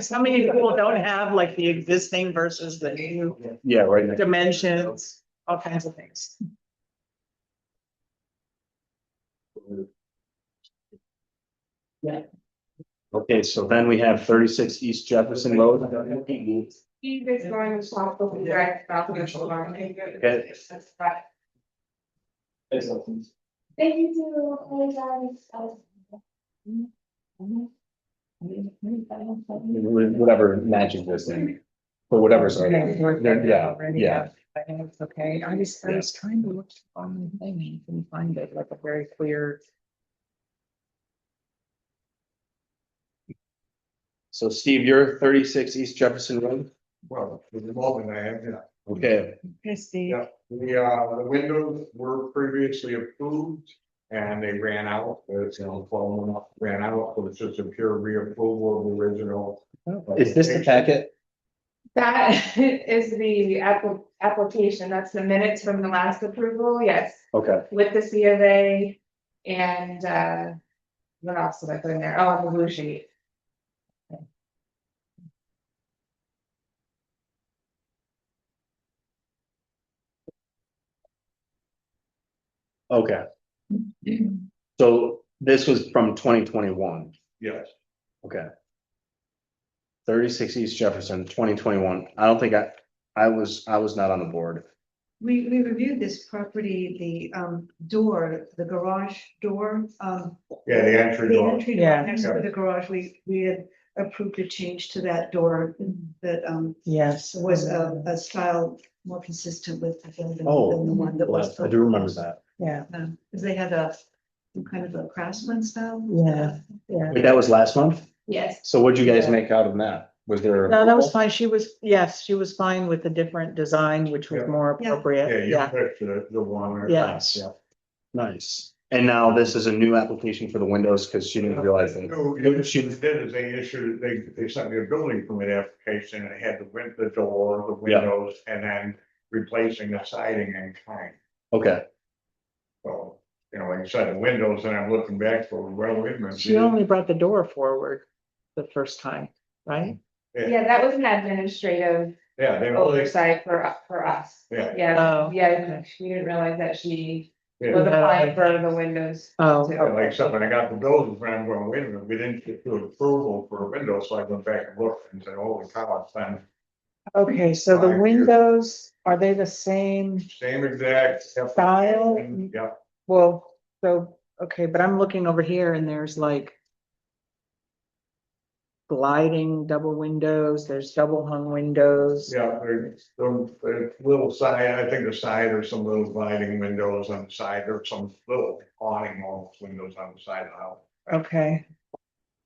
Speaker 3: so many people don't have like the existing versus the new
Speaker 1: Yeah, right. next-
Speaker 3: dimensions, all kinds of things.
Speaker 1: Okay, so then we have 36 East Jefferson Road.
Speaker 2: You guys going to talk with the direct about the
Speaker 1: Okay.
Speaker 2: Thank you to
Speaker 1: Whatever magic this thing, or whatever's. Yeah, yeah.
Speaker 3: I think it's okay. I was trying to look on the thing, and couldn't find it, like a very clear.
Speaker 1: So Steve, you're 36 East Jefferson Road?
Speaker 7: Well, with the moment I have, yeah.
Speaker 1: Okay,
Speaker 3: Okay, Steve.
Speaker 7: Yeah, the windows were previously approved and they ran out, it's, 12 months ran out, so it's just a pure reapproval of the original.
Speaker 1: is this the packet?
Speaker 2: That is the application, that's the minutes from the last approval, yes,
Speaker 1: Okay,
Speaker 2: with the C of A. And what else did I put in there? Oh, the blue sheet.
Speaker 1: okay. So this was from 2021,
Speaker 7: Yes.
Speaker 1: okay. 36 East Jefferson, 2021. I don't think I was not on the board.
Speaker 8: We reviewed this property, the door, the garage door,
Speaker 7: Yeah, the entry
Speaker 8: the
Speaker 7: door.
Speaker 8: entry
Speaker 3: Yeah.
Speaker 8: door next to the garage, we had approved a change to that door that
Speaker 3: Yes.
Speaker 8: was a style more consistent with the building
Speaker 1: Oh,
Speaker 8: than the one that was.
Speaker 1: I do remember that.
Speaker 3: Yeah,
Speaker 8: Because they had some kind of a craftsman style.
Speaker 3: yeah, yeah.
Speaker 1: Wait, that was last month?
Speaker 2: Yes.
Speaker 1: So what'd you guys make out of that? Was there?
Speaker 3: No, that was fine. She was fine with the different design, which was
Speaker 7: Yeah.
Speaker 3: more
Speaker 8: Yeah.
Speaker 3: appropriate.
Speaker 7: You
Speaker 3: Yeah,
Speaker 7: picked the one.
Speaker 3: Yeah.
Speaker 1: Nice. Nice. And now this is a new application for the windows because she didn't realize that.
Speaker 7: No, what she did is they issued, they sent me a building permit application and it had the door, the
Speaker 1: Yeah.
Speaker 7: windows, and then replacing the siding in kind.
Speaker 1: Okay,
Speaker 7: So, like I said, the windows, and I'm looking back for, well, wait a minute.
Speaker 3: she only brought the door forward the first time, right?
Speaker 2: Yeah, that was an administrative
Speaker 7: Yeah, they only,
Speaker 2: oversight for us.
Speaker 7: yeah,
Speaker 2: Yeah,
Speaker 3: Oh,
Speaker 2: yeah,
Speaker 3: okay.
Speaker 2: we didn't realize that she was
Speaker 7: yeah.
Speaker 2: applying for the windows.
Speaker 3: Oh,
Speaker 2: too.
Speaker 7: Like I said, when I got the building, when I'm going, wait a minute, we didn't get to approval for a window, so I went back and looked and said, holy cow, it's been
Speaker 3: okay, so the
Speaker 7: 5 years.
Speaker 3: windows, are they the same
Speaker 7: same exact.
Speaker 3: style?
Speaker 7: Yeah,
Speaker 3: Well, so, okay, but I'm looking over here and there's like gliding double windows, there's double hung windows.
Speaker 7: yeah, there's little side, I think the side, there's some little gliding windows on the side, there's some little awning almost windows on the side of the house.
Speaker 3: Okay,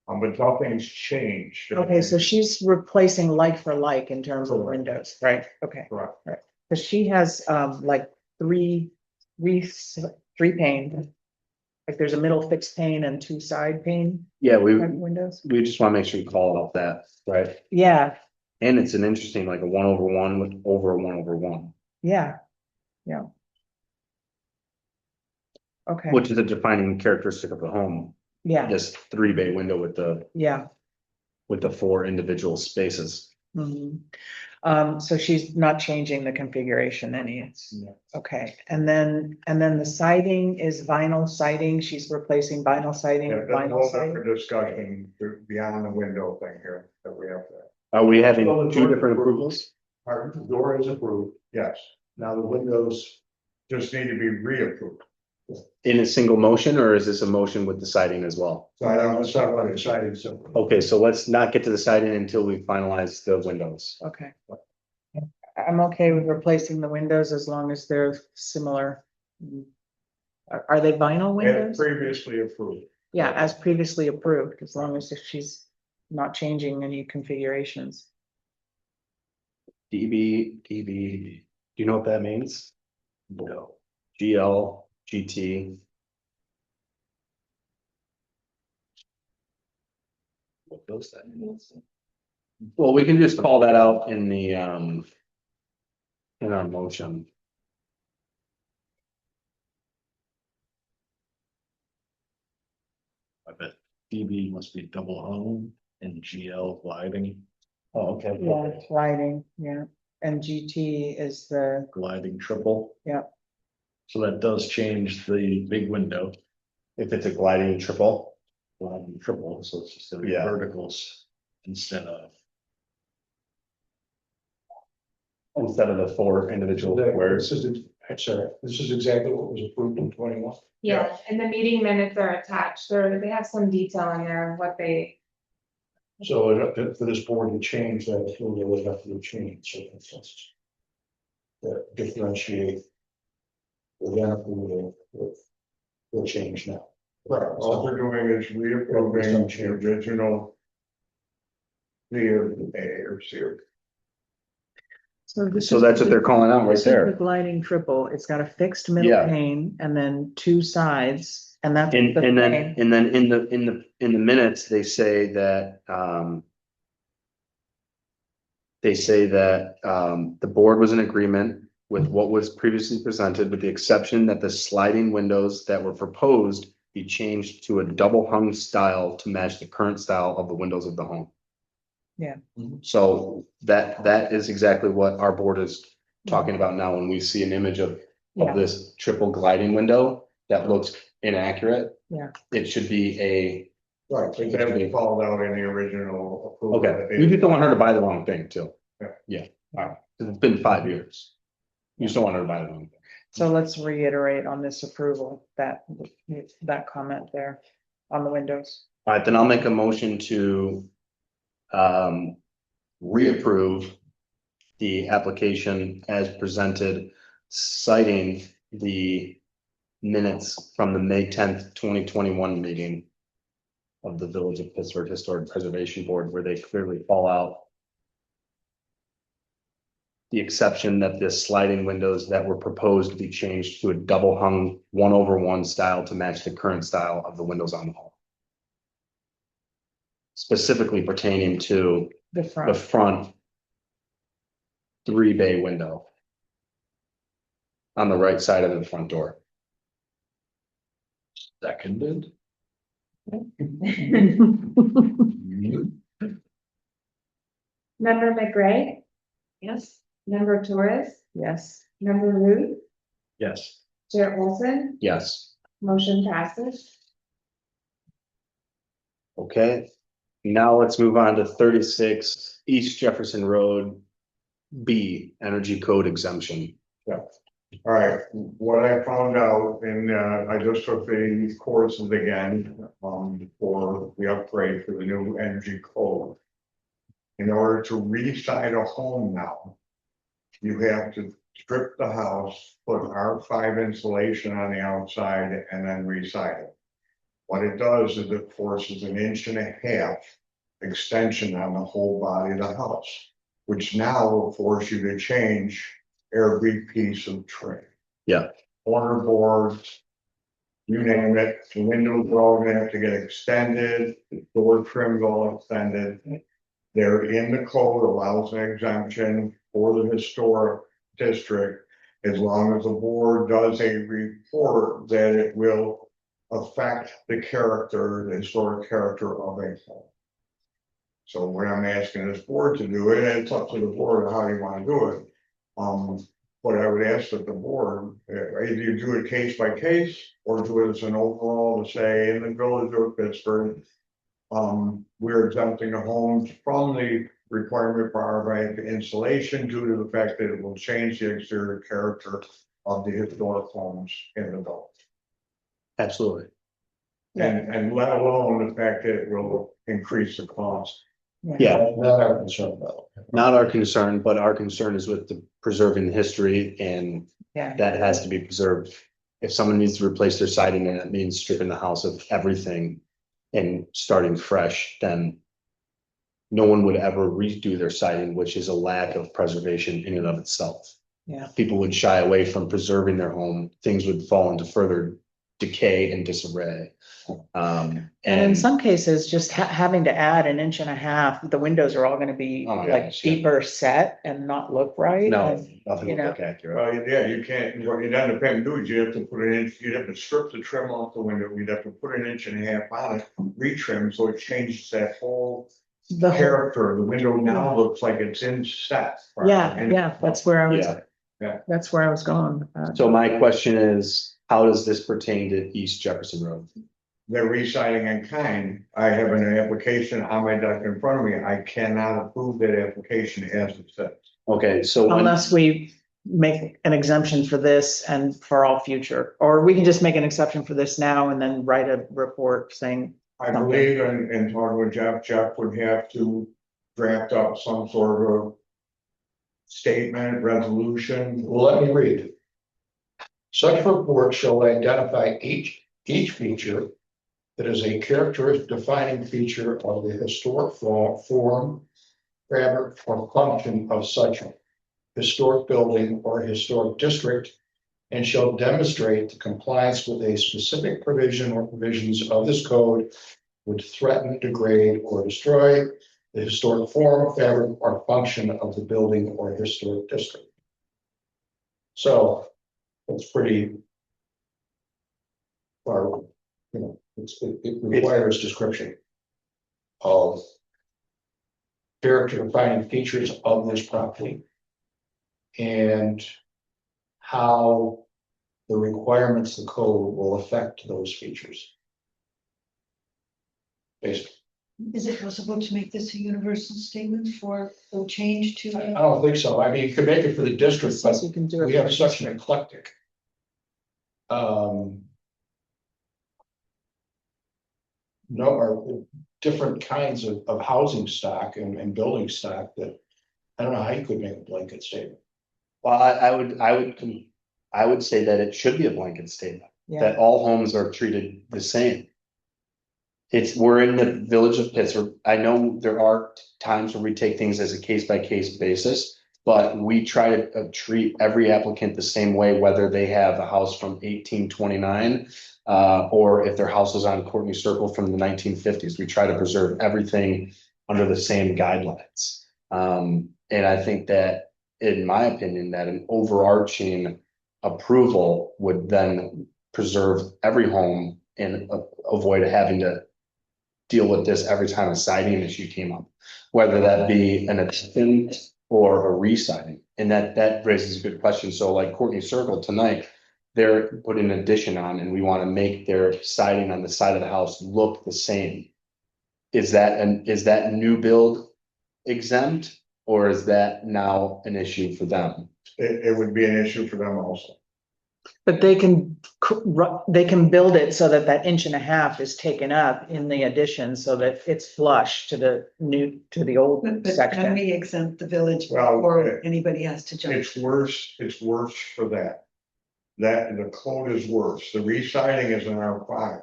Speaker 7: But nothing's changed.
Speaker 3: okay, so she's replacing like for like in terms of
Speaker 7: Correct.
Speaker 3: windows, right? Okay.
Speaker 7: Correct.
Speaker 3: Cause she has like three pane Like there's a middle fixed pane and two side pane
Speaker 1: Yeah,
Speaker 3: windows.
Speaker 1: we just want to make sure you call out that, right?
Speaker 3: Yeah,
Speaker 1: And it's an interesting, like a 1/1 with over a 1/1,
Speaker 3: yeah, yeah. Okay,
Speaker 1: which is a defining characteristic of the home.
Speaker 3: yeah,
Speaker 1: This 3-bay window
Speaker 3: yeah.
Speaker 1: with the 4 individual spaces.
Speaker 3: Mhm. So she's not changing the configuration any, it's,
Speaker 7: No.
Speaker 3: okay, and then the siding is vinyl siding, she's replacing vinyl siding,
Speaker 7: Yeah, that's a
Speaker 3: vinyl
Speaker 7: whole
Speaker 3: siding.
Speaker 7: different discussion beyond the window thing here that we have to.
Speaker 1: Are we having
Speaker 4: Well, the
Speaker 1: 2
Speaker 4: door-
Speaker 1: different approvals?
Speaker 4: Our door is approved,
Speaker 7: Yes,
Speaker 4: now the windows,
Speaker 7: just need to be reapproved.
Speaker 1: In a single motion, or is this a motion with the siding as well?
Speaker 7: So I don't,
Speaker 4: let's talk about the siding, so.
Speaker 1: Okay, so let's not get to the siding until we finalize the windows.
Speaker 3: Okay. I'm okay with replacing the windows as long as they're similar. Are they vinyl
Speaker 7: as
Speaker 3: windows?
Speaker 7: previously approved.
Speaker 3: Yeah, as previously approved, as long as she's not changing any configurations.
Speaker 1: DB, do you know what that means? No. GL, GT. What does that mean? Well, we can just call that out in the, in our motion.
Speaker 9: I bet DB must be double hung and GL gliding,
Speaker 1: Oh, okay.
Speaker 3: Yeah, lighting, yeah, and GT is the,
Speaker 9: gliding triple.
Speaker 3: Yeah.
Speaker 9: So that does change the big window,
Speaker 1: If it's a gliding triple,
Speaker 9: gliding triple, so it's just gonna be
Speaker 1: Yeah.
Speaker 9: verticals instead of.
Speaker 1: instead of the 4 individual squares.
Speaker 4: This is, I'm sorry, this is exactly what was approved in 21.
Speaker 2: Yeah, and the meeting minutes are attached, they have some detail in there of what they,
Speaker 4: So for this board to change that, there would have to change circumstances. That differentiate. The approval will change now.
Speaker 7: Right, all we're doing is reapproving the original. C or C.
Speaker 3: so this
Speaker 1: So
Speaker 3: is
Speaker 1: that's what
Speaker 3: the-
Speaker 1: they're calling out right
Speaker 3: this is the
Speaker 1: there.
Speaker 3: gliding triple, it's got a fixed middle
Speaker 1: Yeah.
Speaker 3: pane and then 2 sides, and that's.
Speaker 1: And,
Speaker 3: the
Speaker 1: and then,
Speaker 3: frame.
Speaker 1: and then in the minutes, they say that, the board was in agreement with what was previously presented, with the exception that the sliding windows that were proposed be changed to a double hung style to match the current style of the windows of the home.
Speaker 3: Yeah.
Speaker 1: So that is exactly what our board is talking about now, when we see an image of
Speaker 3: Yeah.
Speaker 1: this triple gliding window that looks inaccurate.
Speaker 3: Yeah.
Speaker 1: It should be a,
Speaker 7: Right, so that was called out in the original approval.
Speaker 1: okay, we just don't want her to buy the wrong thing too.
Speaker 7: Yeah.
Speaker 1: Yeah, all right, 'cause it's been 5 years. You just don't want her to buy the wrong thing.
Speaker 3: So let's reiterate on this approval, that comment there on the windows.
Speaker 1: All right, then I'll make a motion to reapprove the application as presented, citing the minutes from the May 10th, 2021 meeting of the Village of Pittsburgh Historic Preservation Board, where they clearly call out the exception that the sliding windows that were proposed to be changed to a double hung 1/1 style to match the current style of the windows on the hall. Specifically pertaining to
Speaker 3: The
Speaker 1: the
Speaker 3: front,
Speaker 1: front 3-bay window on the right side of the front door.
Speaker 9: Seconded.
Speaker 2: member McGray,
Speaker 8: Yes,
Speaker 2: member Torres,
Speaker 3: yes,
Speaker 2: member Root,
Speaker 9: Yes.
Speaker 2: Chair Olson,
Speaker 1: Yes,
Speaker 2: motion passes.
Speaker 1: okay. Now let's move on to 36 East Jefferson Road. B, Energy Code exemption.
Speaker 7: All right, what I found out, and I just took the courses again, for the upgrade for the new energy code. In order to re-side a home now, you have to strip the house, put R5 insulation on the outside, and then re-side it. What it does is it forces an 1.5 inch extension on the whole body of the house, which now will force you to change every piece of trim.
Speaker 1: Yeah.
Speaker 7: Corner boards, you name it, the windows are all gonna have to get extended, the door trim's all extended. They're in the code, allows an exemption for the historic district, as long as the board does a report that it will affect the character, the historic character of a home. So when I'm asking this board to do it, and it's up to the board how you wanna do it. But I would ask that the board, either you do it case by case, or do it as an overall to say in the village of Pittsburgh. We're exempting the homes from the requirement for arborvitae insulation due to the fact that it will change the exterior character of the historic homes in the village.
Speaker 1: Absolutely.
Speaker 7: And let alone the fact that it will increase the cost.
Speaker 1: Yeah,
Speaker 9: Not our concern about.
Speaker 1: not our concern, but our concern is with the preserving the history, and
Speaker 3: Yeah.
Speaker 1: that has to be preserved. If someone needs to replace their siding and that means stripping the house of everything and starting fresh, then no one would ever redo their siding, which is a lack of preservation in and of itself.
Speaker 3: Yeah.
Speaker 1: People would shy away from preserving their home. Things would fall into further decay and disarray.
Speaker 3: And in some cases, just having to add an inch and a half, the windows are all gonna be
Speaker 1: Oh my
Speaker 3: like
Speaker 1: gosh, yeah.
Speaker 3: deeper set and not look right.
Speaker 1: No,
Speaker 3: And,
Speaker 1: nothing
Speaker 3: you
Speaker 1: would
Speaker 3: know.
Speaker 1: look accurate.
Speaker 7: Well, yeah, you can't, what you'd end up having to do is you have to put an inch, you'd have to strip the trim off the window, you'd have to put an inch and a half on it, retrim, so it changes that whole
Speaker 3: The whole,
Speaker 7: character. The window now looks like it's inset.
Speaker 3: yeah, that's where I was,
Speaker 1: Yeah.
Speaker 3: that's where I was going.
Speaker 1: So my question is, how does this pertain to East Jefferson Road?
Speaker 7: They're re-siding in kind. I have an application on my desk in front of me. I cannot approve that application as it says.
Speaker 1: Okay, so when,
Speaker 3: Unless we make an exemption for this and for all future, or we can just make an exception for this now and then write a report saying,
Speaker 7: I believe in talking with Jeff would have to draft up some sort of statement, resolution.
Speaker 11: Well, let me read. Such report shall identify each feature that is a characteristic defining feature of the historic form, fabric, or function of such historic building or historic district, and shall demonstrate the compliance with a specific provision or provisions of this code would threaten, degrade, or destroy the historic form, fabric, or function of the building or historic district. So it's pretty far, you know, it requires description of character defining features of this property and how the requirements of the code will affect those features. Basically,
Speaker 8: Is it possible to make this a universal statement for a change to?
Speaker 11: I don't think so. I mean, you could make it for the district, but
Speaker 3: you can do it.
Speaker 11: we have such an eclectic no, or different kinds of housing stock and building stock that I don't know how you could make a blanket statement.
Speaker 1: well, I would say that it should be a blanket statement,
Speaker 3: Yeah,
Speaker 1: that all homes are treated the same. We're in the village of Pittsburgh. I know there are times where we take things as a case by case basis, but we try to treat every applicant the same way, whether they have a house from 1829 or if their house is on Courtney Circle from the 1950s. We try to preserve everything under the same guidelines. And I think that, in my opinion, that an overarching approval would then preserve every home and avoid having to deal with this every time a siding issue came up, whether that be an addition or a re-siding. And that raises a good question. So like Courtney Circle tonight, they're putting an addition on and we want to make their siding on the side of the house look the same. Is that new build exempt, or is that now an issue for them?
Speaker 7: It would be an issue for them also.
Speaker 3: but they can build it so that that inch and a half is taken up in the addition so that it's flush to the old
Speaker 8: But can
Speaker 3: section.
Speaker 8: we exempt the village
Speaker 7: Well,
Speaker 8: before anybody has to jump?
Speaker 7: It's worse for that. That the code is worse. The re-siding is an R5.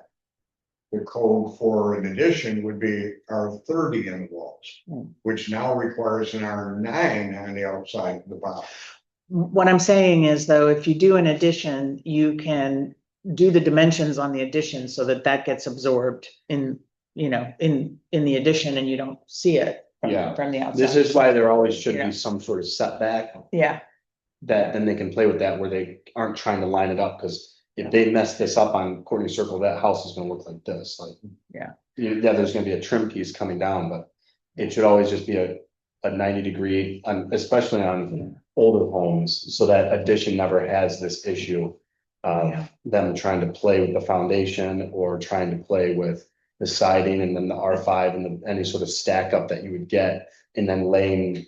Speaker 7: The code for an addition would be R30 in the walls, which now requires an R9 on the outside of the box.
Speaker 3: What I'm saying is though, if you do an addition, you can do the dimensions on the addition so that that gets absorbed in, you know, in the addition and you don't see it
Speaker 1: Yeah.
Speaker 3: from the outside.
Speaker 1: This is why there always should
Speaker 3: Yeah.
Speaker 1: be some sort of setback
Speaker 3: Yeah,
Speaker 1: that then they can play with that where they aren't trying to line it up, because if they mess this up on Courtney Circle, that house is gonna look like this, like.
Speaker 3: Yeah.
Speaker 1: Yeah, there's gonna be a trim piece coming down, but it should always just be a 90-degree, especially on older homes, so that addition never has this issue.
Speaker 3: Yeah.
Speaker 1: Of them trying to play with the foundation or trying to play with the siding and then the R5 and any sort of stack up that you would get, and then laying.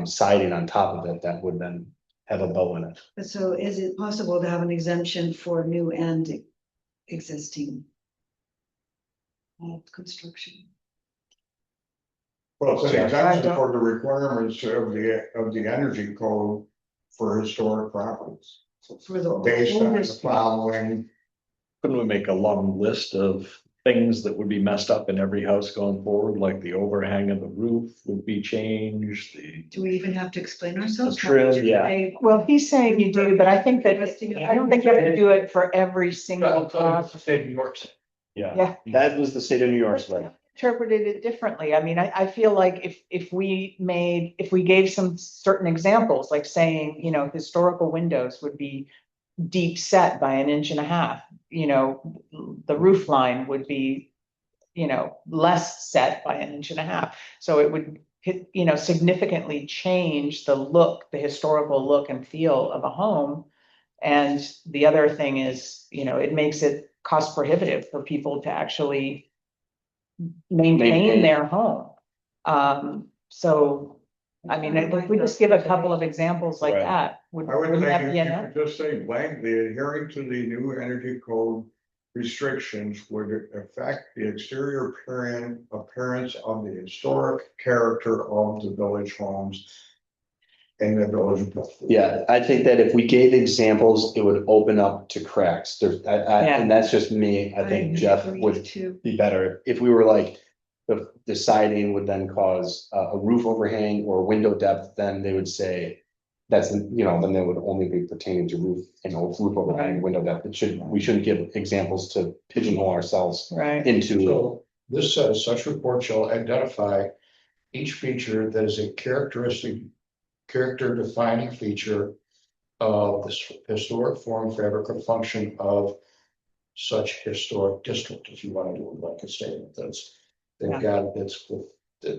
Speaker 1: Siding on top of it that would then have a bow in it.
Speaker 8: So is it possible to have an exemption for new and existing construction?
Speaker 7: Well, it's an
Speaker 3: I
Speaker 7: exemption
Speaker 3: don't-
Speaker 7: for the requirements of the energy code for historic properties.
Speaker 8: For the
Speaker 7: Based on the
Speaker 8: oldest-
Speaker 7: following,
Speaker 9: Couldn't we make a long list of things that would be messed up in every house going forward, like the overhang of the roof would be changed,
Speaker 8: Do we even have to explain ourselves?
Speaker 9: Trim, yeah.
Speaker 3: well, he's saying you do, but I think that, I don't think you have to do it for every single property.
Speaker 11: State of New York.
Speaker 9: Yeah.
Speaker 3: Yeah.
Speaker 1: That was the state of New York's way.
Speaker 3: Interpreted it differently. I mean, I feel like if we gave some certain examples, like saying, you know, historical windows would be deep set by 1.5 inches, you know, the roof line would be, you know, less set by 1.5 inches. So it would, you know, significantly change the look, the historical look and feel of a home. And the other thing is, you know, it makes it cost prohibitive for people to actually maintain their home. So, I mean, if we just give a couple of examples like
Speaker 1: Right.
Speaker 3: that,
Speaker 7: I would
Speaker 3: wouldn't that
Speaker 7: think
Speaker 3: be
Speaker 7: if you
Speaker 3: enough?
Speaker 7: could just say blank, the adhering to the new energy code restrictions would affect the exterior appearance of the historic character of the village homes in the village of Brookfield.
Speaker 1: Yeah, I think that if we gave examples, it would open up to cracks.
Speaker 3: Yeah.
Speaker 1: And that's just me. I think Jeff would
Speaker 8: Too.
Speaker 1: be better if we were like. The siding would then cause a roof overhang or window depth, then they would say. That's, you know, then they would only be pertaining to roof, you know, roof overhang, window depth. We shouldn't give examples to pigeonhole ourselves
Speaker 3: Right,
Speaker 1: into.
Speaker 11: So this says such report shall identify each feature that is a character defining feature of this historic form, fabric, or function of such historic district, if you want to do a blanket statement, they've got,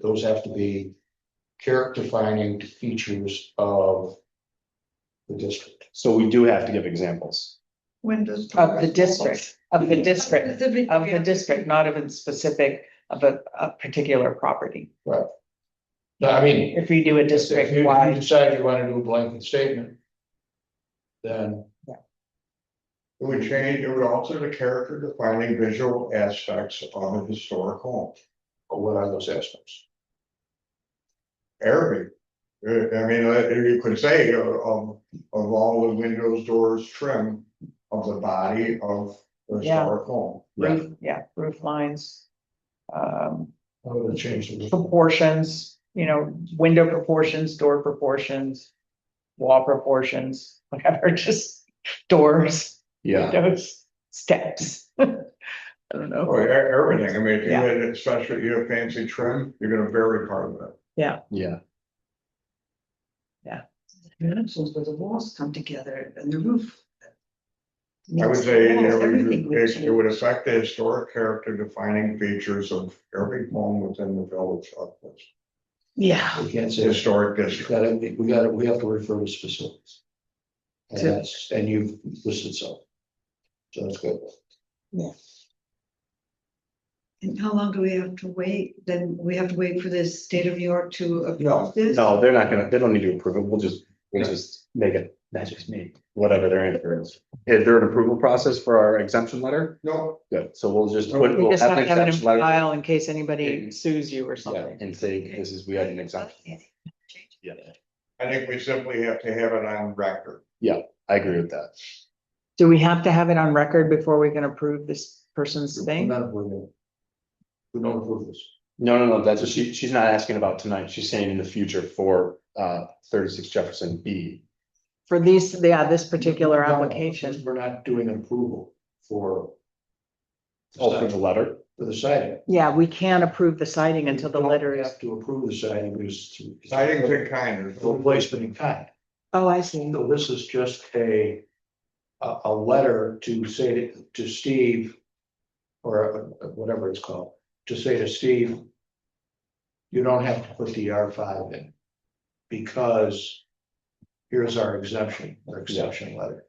Speaker 11: those have to be character defining features of the district.
Speaker 1: So we do have to give examples.
Speaker 8: Windows.
Speaker 3: of the district, not of a specific, of a particular property.
Speaker 11: Right. No, I mean,
Speaker 3: If we do a
Speaker 11: if
Speaker 3: district
Speaker 11: you
Speaker 3: wide,
Speaker 11: decide you want to do a blanket statement, then
Speaker 7: It would change, it would alter the character defining visual aspects of a historic home.
Speaker 11: what are those aspects?
Speaker 7: Arabic. I mean, you could say of all the windows, doors, trim of the body of the
Speaker 3: Yeah.
Speaker 7: historic home.
Speaker 3: roof lines.
Speaker 11: How would it change the?
Speaker 3: Proportions, you know, window proportions, door proportions, wall proportions, whatever, just doors,
Speaker 1: Yeah,
Speaker 3: windows, steps. I don't know.
Speaker 7: Or everything, I mean, if you
Speaker 3: Yeah.
Speaker 7: had, especially you have fancy trim, you're gonna vary part of it.
Speaker 1: yeah.
Speaker 8: Dimensions where the walls come together and the roof.
Speaker 7: I would say
Speaker 8: Everything would
Speaker 7: it would
Speaker 8: change.
Speaker 7: affect the historic character defining features of every home within the village of this
Speaker 3: Yeah,
Speaker 11: We can't say,
Speaker 7: historic
Speaker 11: we
Speaker 7: district.
Speaker 11: we have to refer to specifics. And you've listed some. So that's good.
Speaker 8: And how long do we have to wait? Then we have to wait for the state of New York to
Speaker 11: No,
Speaker 8: approve this?
Speaker 1: No, they're not gonna, they don't need to approve it. We'll just make it, that's just me, whatever their answer is. Is there an approval process for our exemption letter?
Speaker 7: No,
Speaker 1: Good, so we'll just.
Speaker 3: you
Speaker 1: we'll
Speaker 3: just have
Speaker 1: an
Speaker 3: to have it in
Speaker 1: exemption letter,
Speaker 3: file in case anybody sues you or
Speaker 1: yeah,
Speaker 3: something.
Speaker 1: and say, this is, we had an exemption. Yeah,
Speaker 7: I think we simply have to have it on record.
Speaker 1: I agree with that.
Speaker 3: Do we have to have it on record before we can approve this person's
Speaker 11: we're
Speaker 3: thing?
Speaker 11: not approving. We don't approve this.
Speaker 1: No, that's what she's not asking about tonight. She's saying in the future for 36 Jefferson B.
Speaker 3: For these, yeah, this particular
Speaker 11: No,
Speaker 3: application.
Speaker 11: We're not doing approval for.
Speaker 9: Oh, for the letter?
Speaker 11: For the siding.
Speaker 3: Yeah, we can't approve the siding until the
Speaker 11: We don't
Speaker 3: letter is.
Speaker 11: have to approve the siding because.
Speaker 7: Siding's in kind, there's no
Speaker 11: Replacement in kind.
Speaker 3: Oh, I see.
Speaker 11: So this is just a letter to say to Steve. Or whatever it's called, to say to Steve. You don't have to put the R5 in. Because. Here's our exception letter.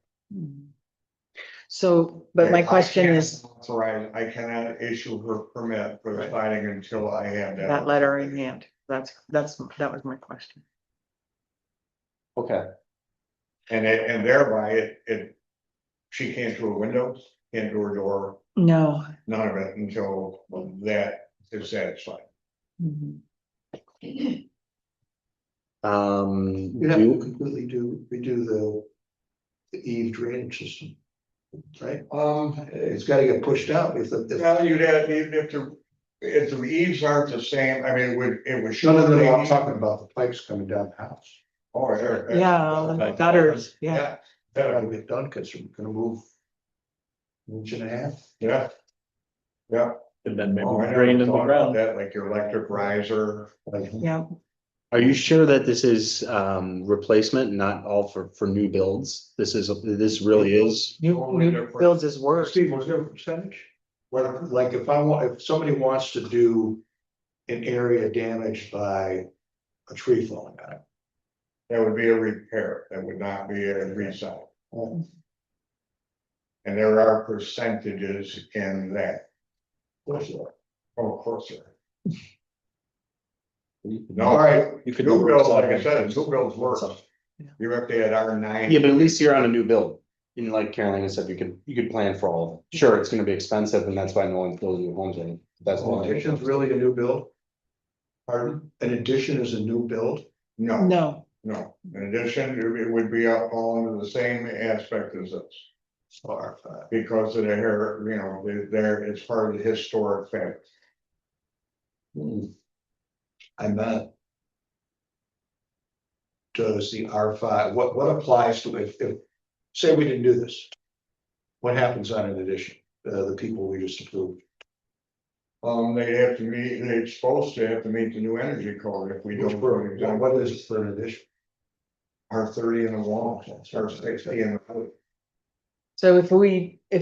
Speaker 3: So, but my
Speaker 7: I
Speaker 3: question
Speaker 7: can't
Speaker 3: is
Speaker 7: authorize- I cannot issue her permit for the
Speaker 11: Right.
Speaker 7: siding until I have that.
Speaker 3: that letter in hand. That was my question.
Speaker 1: Okay,
Speaker 7: And thereby she can't do her windows, can't do her door,
Speaker 3: No.
Speaker 7: none of it until that is satisfied.
Speaker 3: Mhm.
Speaker 11: You have to completely redo the eave drainage system. Right? It's gotta get pushed out if the.
Speaker 7: Well, you'd have, even if the eaves aren't the same, I mean, it would.
Speaker 11: No, I'm talking about the pipes coming down the house.
Speaker 7: Oh, yeah.
Speaker 3: Yeah, the gutters, yeah.
Speaker 11: That ought to get done, because we're gonna move. An inch and a half.
Speaker 7: Yeah. Yeah.
Speaker 9: And then maybe
Speaker 7: Oh, I
Speaker 9: drain in
Speaker 7: never
Speaker 9: the
Speaker 7: thought about
Speaker 9: ground.
Speaker 7: that, like your electric riser.
Speaker 3: Yeah.
Speaker 1: are you sure that this is replacement, not all for new builds? This really is,
Speaker 3: New builds is worse.
Speaker 11: Steve, was there a percentage? What, like if somebody wants to do an area damaged by a tree falling on it.
Speaker 7: That would be a repair, that would not be a reside. And there are percentages in that. Oh, of course, there. No,
Speaker 11: All right,
Speaker 9: You could.
Speaker 7: new
Speaker 9: do
Speaker 7: builds,
Speaker 9: siding.
Speaker 7: like I said, new builds worse. You have to add R9.
Speaker 1: yeah, but at least you're on a new build. And like Carolina said, you could plan for all of it. Sure, it's gonna be expensive and that's why no one's building new homes in. That's
Speaker 11: an
Speaker 1: all.
Speaker 11: addition's really a new build? Pardon? An addition is a new build?
Speaker 7: No,
Speaker 3: No,
Speaker 7: no, in addition, it would be all under the same aspect as this.
Speaker 11: R5.
Speaker 7: Because of it's part of the historic fabric.
Speaker 11: I meant. Does the R5, what applies to if, say we didn't do this? What happens on an addition, the people we just approved?
Speaker 7: They're supposed to have to meet the new energy code if we don't.
Speaker 11: What is it for an addition?
Speaker 7: R30 in the wall, R60 in the hood.
Speaker 3: so if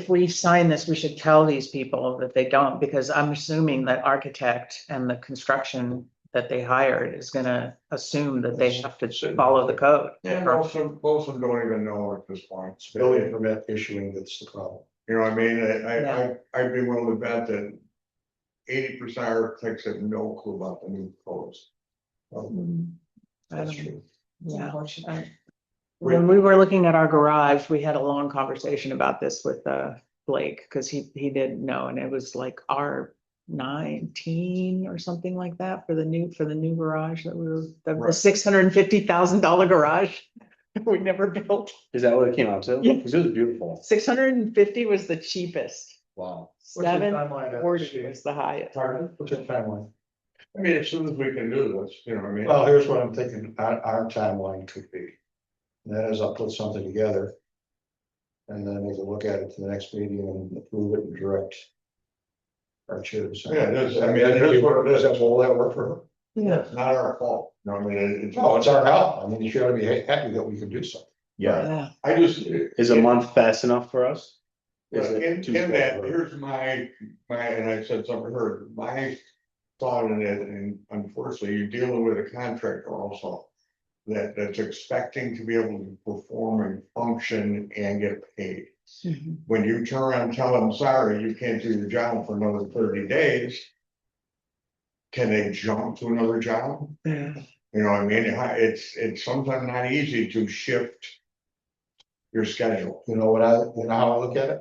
Speaker 3: we sign this, we should tell these people that they don't, because I'm assuming that architect and the construction that they hired is gonna assume that they have to follow the code.
Speaker 7: Yeah, most of them don't even know at this point.
Speaker 11: It's building permit issuing that's the problem.
Speaker 7: You know what I mean?
Speaker 3: Yeah.
Speaker 7: I'd be willing to bet that 80% of architects have no clue about the new codes.
Speaker 3: I
Speaker 11: That's
Speaker 3: don't-
Speaker 11: true.
Speaker 3: Yeah. When we were looking at our garage, we had a long conversation about this with Blake, because he didn't know, and it was like R19 or something like that for the new garage that the
Speaker 7: Right.
Speaker 3: $650,000 garage we never built.
Speaker 1: Is that what it came out to?
Speaker 3: Yeah.
Speaker 1: Because it was beautiful.
Speaker 3: 650 was the cheapest.
Speaker 1: Wow.
Speaker 11: What's the timeline on
Speaker 3: 740
Speaker 11: this?
Speaker 3: was the highest.
Speaker 11: Pardon? What's the timeline?
Speaker 7: I mean, as soon as we can do this, you know what I mean?
Speaker 11: Well, here's what I'm thinking our timeline could be. And that is I'll put something together. And then we can look at it to the next meeting and approve it and direct. Our chair to sign.
Speaker 7: Yeah, it is. I mean, it is what it is.
Speaker 11: Will that work for her?
Speaker 3: Yeah.
Speaker 7: It's not our fault. No, I mean, it's.
Speaker 11: No, it's our help. I mean, you should be happy that we can do something.
Speaker 1: Yeah.
Speaker 3: Yeah.
Speaker 7: I just.
Speaker 1: Is a month fast enough for us? Is
Speaker 7: Well,
Speaker 1: it
Speaker 7: in
Speaker 1: too
Speaker 7: that,
Speaker 1: short?
Speaker 7: here's my, and I said something to her, my thought in it, and unfortunately, you're dealing with a contractor also. That's expecting to be able to perform and function and get paid.
Speaker 3: Mhm.
Speaker 7: When you turn around and tell them, sorry, you can't do your job for another 30 days. Can they jump to another job?
Speaker 3: Yeah.
Speaker 7: You know what I mean? It's sometimes not easy to shift. Your schedule.
Speaker 11: You know how I look at it?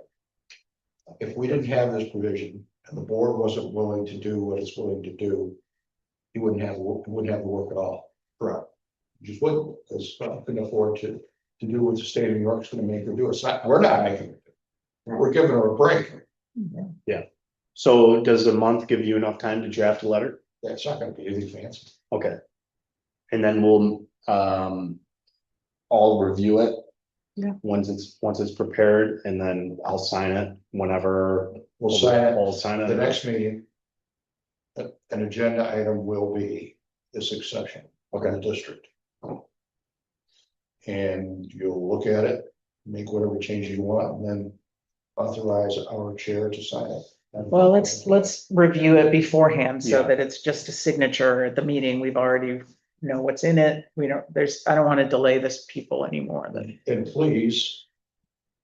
Speaker 11: If we didn't have this provision and the board wasn't willing to do what it's willing to do. You wouldn't have to work at all.
Speaker 7: Correct.
Speaker 11: You just wouldn't, because I couldn't afford to do what the state of New York's gonna make her do. It's not, we're not making it. We're giving her a break.
Speaker 1: So does a month give you enough time to draft a letter?
Speaker 11: That's not gonna be anything fancy.
Speaker 1: Okay. And then we'll all review it
Speaker 3: Yeah.
Speaker 1: Once it's prepared, and then I'll sign it whenever.
Speaker 11: We'll sign
Speaker 1: We'll
Speaker 11: it,
Speaker 1: sign it.
Speaker 11: the next meeting. An agenda item will be this exception of the district. And you'll look at it, make whatever change you want, and then authorize our chair to sign it.
Speaker 3: Well, let's review it beforehand so
Speaker 1: Yeah.
Speaker 3: that it's just a signature at the meeting. We've already know what's in it. We don't, I don't want to delay this people anymore than.
Speaker 11: And please,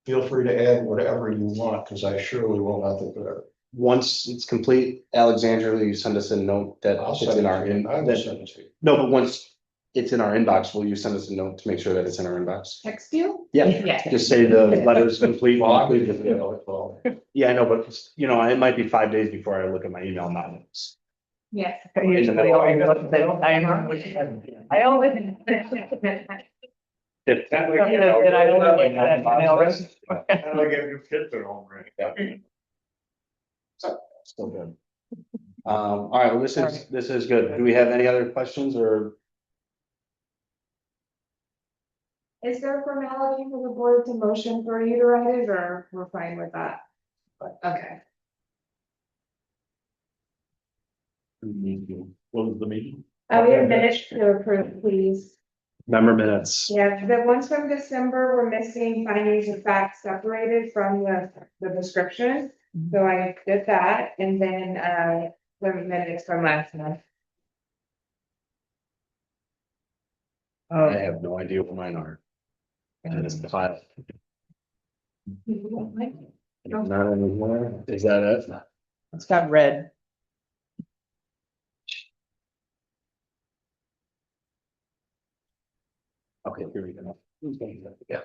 Speaker 11: feel free to add whatever you want, because I surely will not think of it.
Speaker 1: Once it's complete, Alexandra, you send us a note that
Speaker 11: I'll
Speaker 1: it's
Speaker 11: send
Speaker 1: in
Speaker 11: it
Speaker 1: our,
Speaker 11: to you. I will
Speaker 1: that,
Speaker 11: send it to you.
Speaker 1: no, but once it's in our inbox, will you send us a note to make sure that it's in our inbox?
Speaker 2: Text you?
Speaker 1: Yeah,
Speaker 2: Yeah.
Speaker 1: just say the letter is complete.
Speaker 11: Well, I'm gonna get it, well,
Speaker 1: Yeah, I know, but you know, it might be 5 days before I look at my email now.
Speaker 2: Yes.
Speaker 3: Usually all you're looking at, I always.
Speaker 1: Still good. All right, well, this is good. Do we have any other questions or?
Speaker 2: Is there a formality for the board to motion for you to write it, or we're fine with that? Okay.
Speaker 9: What was the meeting?
Speaker 2: We have minutes to approve, please.
Speaker 1: Member minutes.
Speaker 2: Yeah, the ones from December were missing findings of fact separated from the description. So I did that, and then, the minutes from last month.
Speaker 1: I have no idea what mine are. And it's the file. Not anymore. Is that it?
Speaker 3: It's got red.
Speaker 1: Okay, here we go. Yeah.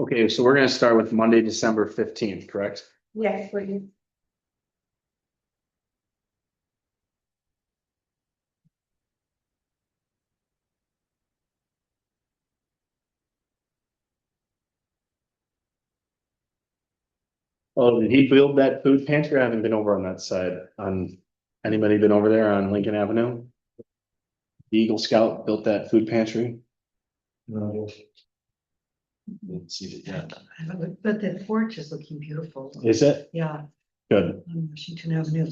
Speaker 1: Okay, so we're gonna start with Monday, December 15th, correct?
Speaker 2: Yes, please.
Speaker 1: Oh, did he build that food pantry? I haven't been over on that side. Anybody been over there on Lincoln Avenue? The Eagle Scout built that food pantry?
Speaker 11: no,
Speaker 1: Didn't see it yet.
Speaker 8: But the porch is looking beautiful.
Speaker 1: Is it?
Speaker 8: Yeah,
Speaker 1: Good.
Speaker 8: on Washington Avenue,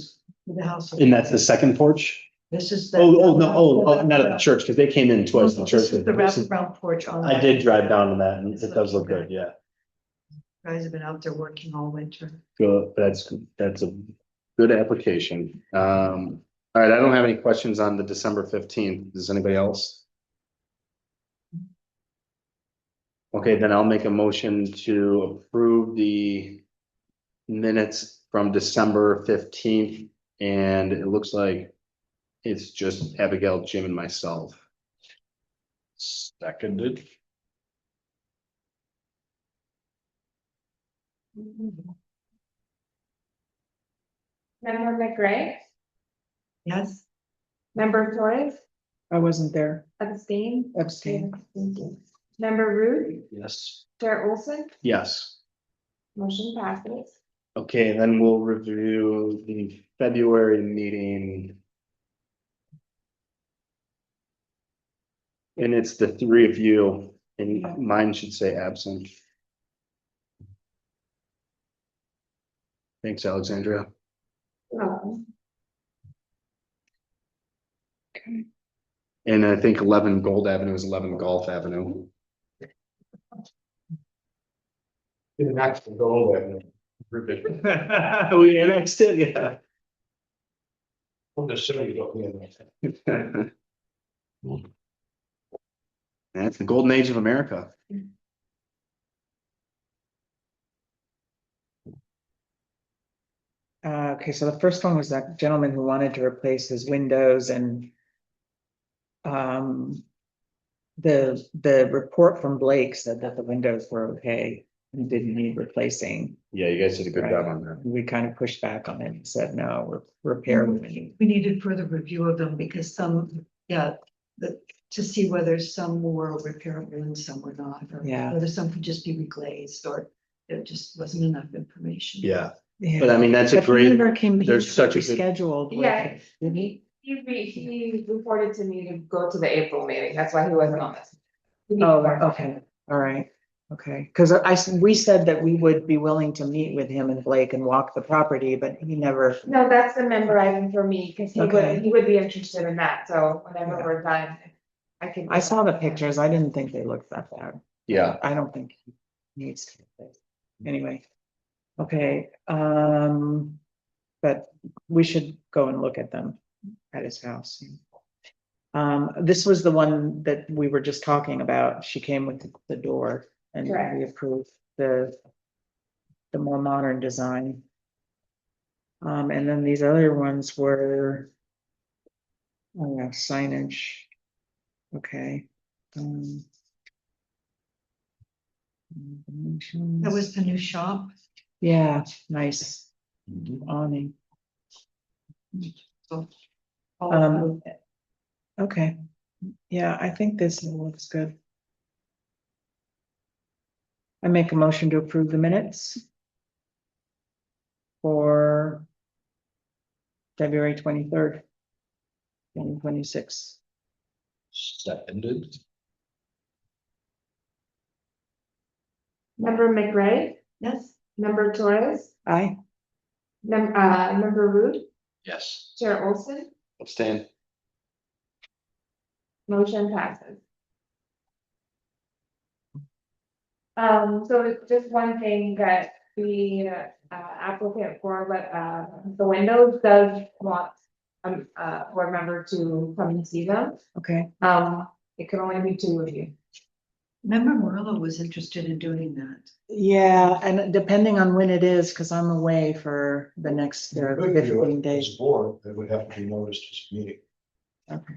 Speaker 8: with the house.
Speaker 1: And that's the second porch?
Speaker 8: This is the.
Speaker 1: Not at the church, because they came in twice, the church.
Speaker 8: This is the wraparound porch on.
Speaker 1: I did drive down to that and it does look good, yeah.
Speaker 8: Guys have been out there working all winter.
Speaker 1: Good, that's a good application. All right, I don't have any questions on the December 15th. Does anybody else? Okay, then I'll make a motion to approve the minutes from December 15th, and it looks like it's just Abigail, Jim, and myself.
Speaker 9: Seconded.
Speaker 2: Member McRae,
Speaker 8: Yes,
Speaker 2: member Torres,
Speaker 3: I wasn't there.
Speaker 2: abstain.
Speaker 3: Abstain.
Speaker 2: Thank you. Member Rude,
Speaker 1: Yes.
Speaker 2: Chair Olson,
Speaker 1: Yes.
Speaker 2: motion passes.
Speaker 1: Okay, then we'll review the February meeting. And it's the three of you, and mine should say absent. Thanks, Alexandria. And I think 11 Gold Avenue is 11 Golf Avenue.
Speaker 11: didn't actually go there.
Speaker 1: We annexed it, yeah.
Speaker 11: From the city, don't need anything.
Speaker 1: That's the golden age of America.
Speaker 3: Okay, so the first one was that gentleman who wanted to replace his windows and. The report from Blake said that the windows were okay and didn't need replacing.
Speaker 1: Yeah, you guys did a good job on that.
Speaker 3: We kind of pushed back on it and said, no, we're repairing.
Speaker 8: we needed further review of them because some, to see whether some were repairable and some were not. Or
Speaker 3: Yeah.
Speaker 8: whether some could just be reglazed or there just wasn't enough information.
Speaker 1: Yeah, But I mean, that's a
Speaker 3: But he
Speaker 1: great,
Speaker 3: never came, he
Speaker 1: there's such a good-
Speaker 3: scheduled.
Speaker 2: Yeah.
Speaker 3: Did he?
Speaker 2: He reported to me to go to the April meeting, that's why he wasn't on this.
Speaker 3: Oh, okay, all right, okay, because we said that we would be willing to meet with him and Blake and walk the property, but he never.
Speaker 2: No, that's the member item for me, because
Speaker 3: Okay.
Speaker 2: he would be interested in that, so whenever
Speaker 3: Yeah.
Speaker 2: we're done, I can.
Speaker 3: I saw the pictures, I didn't think they looked that bad.
Speaker 1: Yeah,
Speaker 3: I don't think he needs to. Anyway. Okay, but we should go and look at them at his house. This was the one that we were just talking about. She came with the door and
Speaker 2: Correct.
Speaker 3: we approved the more modern design. And then these other ones were signage. Okay.
Speaker 8: That was the new shop.
Speaker 3: Yeah, nice awning. Okay, yeah, I think this looks good. I make a motion to approve the minutes for February 23rd, 2026.
Speaker 9: Seconded.
Speaker 2: Member McRae,
Speaker 8: Yes.
Speaker 2: member Torres,
Speaker 3: Aye.
Speaker 2: member Root,
Speaker 9: Yes.
Speaker 2: Chair Olson,
Speaker 1: abstain.
Speaker 2: motion passes. So just one thing that the applicant for the windows does want board member to come and see them.
Speaker 3: Okay,
Speaker 2: It can only be two of you.
Speaker 8: Member Morello was interested in doing that.
Speaker 3: yeah, and depending on when it is, because I'm away for the next
Speaker 11: Good view
Speaker 3: 15
Speaker 11: it
Speaker 3: days.
Speaker 11: as a board, that would have to be noticed as a meeting.
Speaker 3: Okay.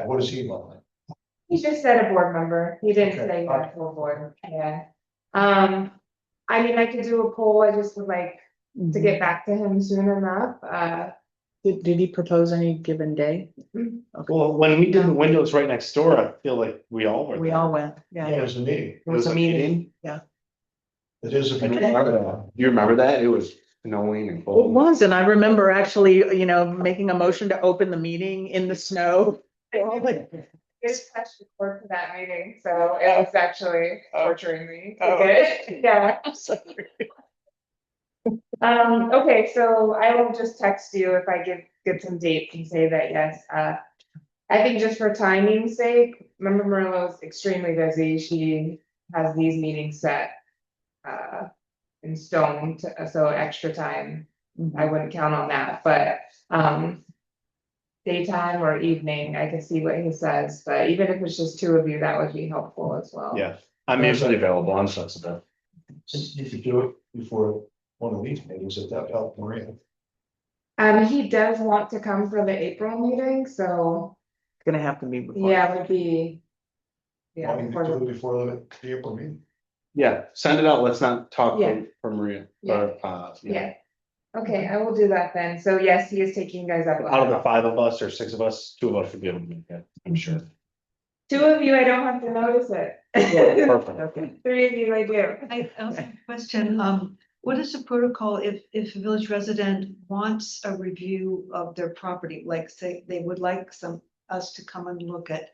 Speaker 11: What does he want?
Speaker 2: He just said a board member. He didn't
Speaker 11: Okay.
Speaker 2: say that full board. Yeah. I mean, I could do a poll. I just would like to get back to him soon enough.
Speaker 3: Did he propose any given day? Okay.
Speaker 1: Well, when we did the windows right next door, I feel like we all were.
Speaker 3: We
Speaker 1: there.
Speaker 3: all went,
Speaker 11: It
Speaker 3: yeah.
Speaker 11: was a meeting.
Speaker 3: It was a meeting, yeah.
Speaker 11: It is a
Speaker 1: I do
Speaker 11: meeting.
Speaker 1: remember that. Do you remember that? It was snowing and
Speaker 3: It
Speaker 1: cold.
Speaker 3: was, and I remember actually, making a motion to open the meeting in the snow.
Speaker 2: There's such support for that meeting, so it was actually torturing me. to
Speaker 3: Oh.
Speaker 2: get- Yeah. Okay, so I will just text you if I get some dates and say that, yes, I think just for timing's sake, Member Murillo's extremely busy. She has these meetings set in stone, so extra time. I wouldn't count on that, but, daytime or evening, I can see what he says, but even if it's just two of you, that would be helpful as well.
Speaker 1: Yeah, I'm usually available on Saturday.
Speaker 11: You could do it before one of these meetings, if that helped Maria.
Speaker 2: He does want to come for the April meeting, so,
Speaker 3: It's gonna have to be before.
Speaker 2: yeah, it would be. Yeah,
Speaker 11: Wanting to
Speaker 2: before
Speaker 11: do
Speaker 2: the-
Speaker 11: it before the April meeting.
Speaker 1: Yeah, send it out. Let's not talk
Speaker 2: Yeah.
Speaker 1: for Maria.
Speaker 2: Yeah.
Speaker 1: Or,
Speaker 2: yeah. Okay, I will do that then. So yes, he is taking you guys up.
Speaker 1: Out of the 5 of us or 6 of us, 2 of us should be able to make it, I'm sure.
Speaker 2: Two of you, I don't have to notice it.
Speaker 1: Perfect.
Speaker 3: Okay.
Speaker 2: 3 of you, I do.
Speaker 8: I also have a question, what is the protocol if a village resident wants a review of their property, like say they would like us to come and look at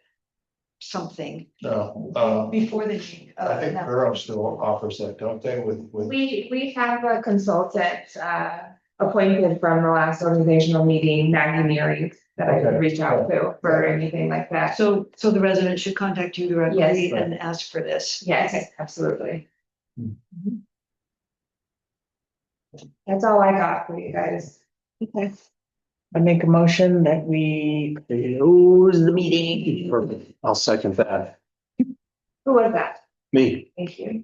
Speaker 8: something
Speaker 11: No,
Speaker 8: before they meet?
Speaker 11: I think
Speaker 8: no.
Speaker 11: Durham still offers that, don't they, with.
Speaker 2: We have a consultant appointed from the last organizational meeting, Maggie Neary, that I could
Speaker 11: Okay.
Speaker 2: reach out to for anything like that.
Speaker 8: So the resident should contact you directly
Speaker 2: Yes.
Speaker 8: and ask for this.
Speaker 2: Yes, absolutely. That's all I got for you guys.
Speaker 3: Okay. I make a motion that we close the meeting.
Speaker 1: Perfect. I'll second that.
Speaker 2: Who was that?
Speaker 1: Me.
Speaker 2: Thank you.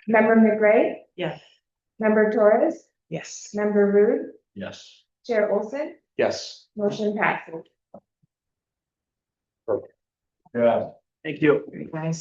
Speaker 2: Member McRae,
Speaker 8: Yes.
Speaker 2: member Torres,
Speaker 3: Yes.
Speaker 2: member Rude,
Speaker 9: Yes.
Speaker 2: Chair Olson,
Speaker 1: Yes.
Speaker 2: motion passes.
Speaker 11: Yeah.
Speaker 1: Thank you.
Speaker 3: Guys.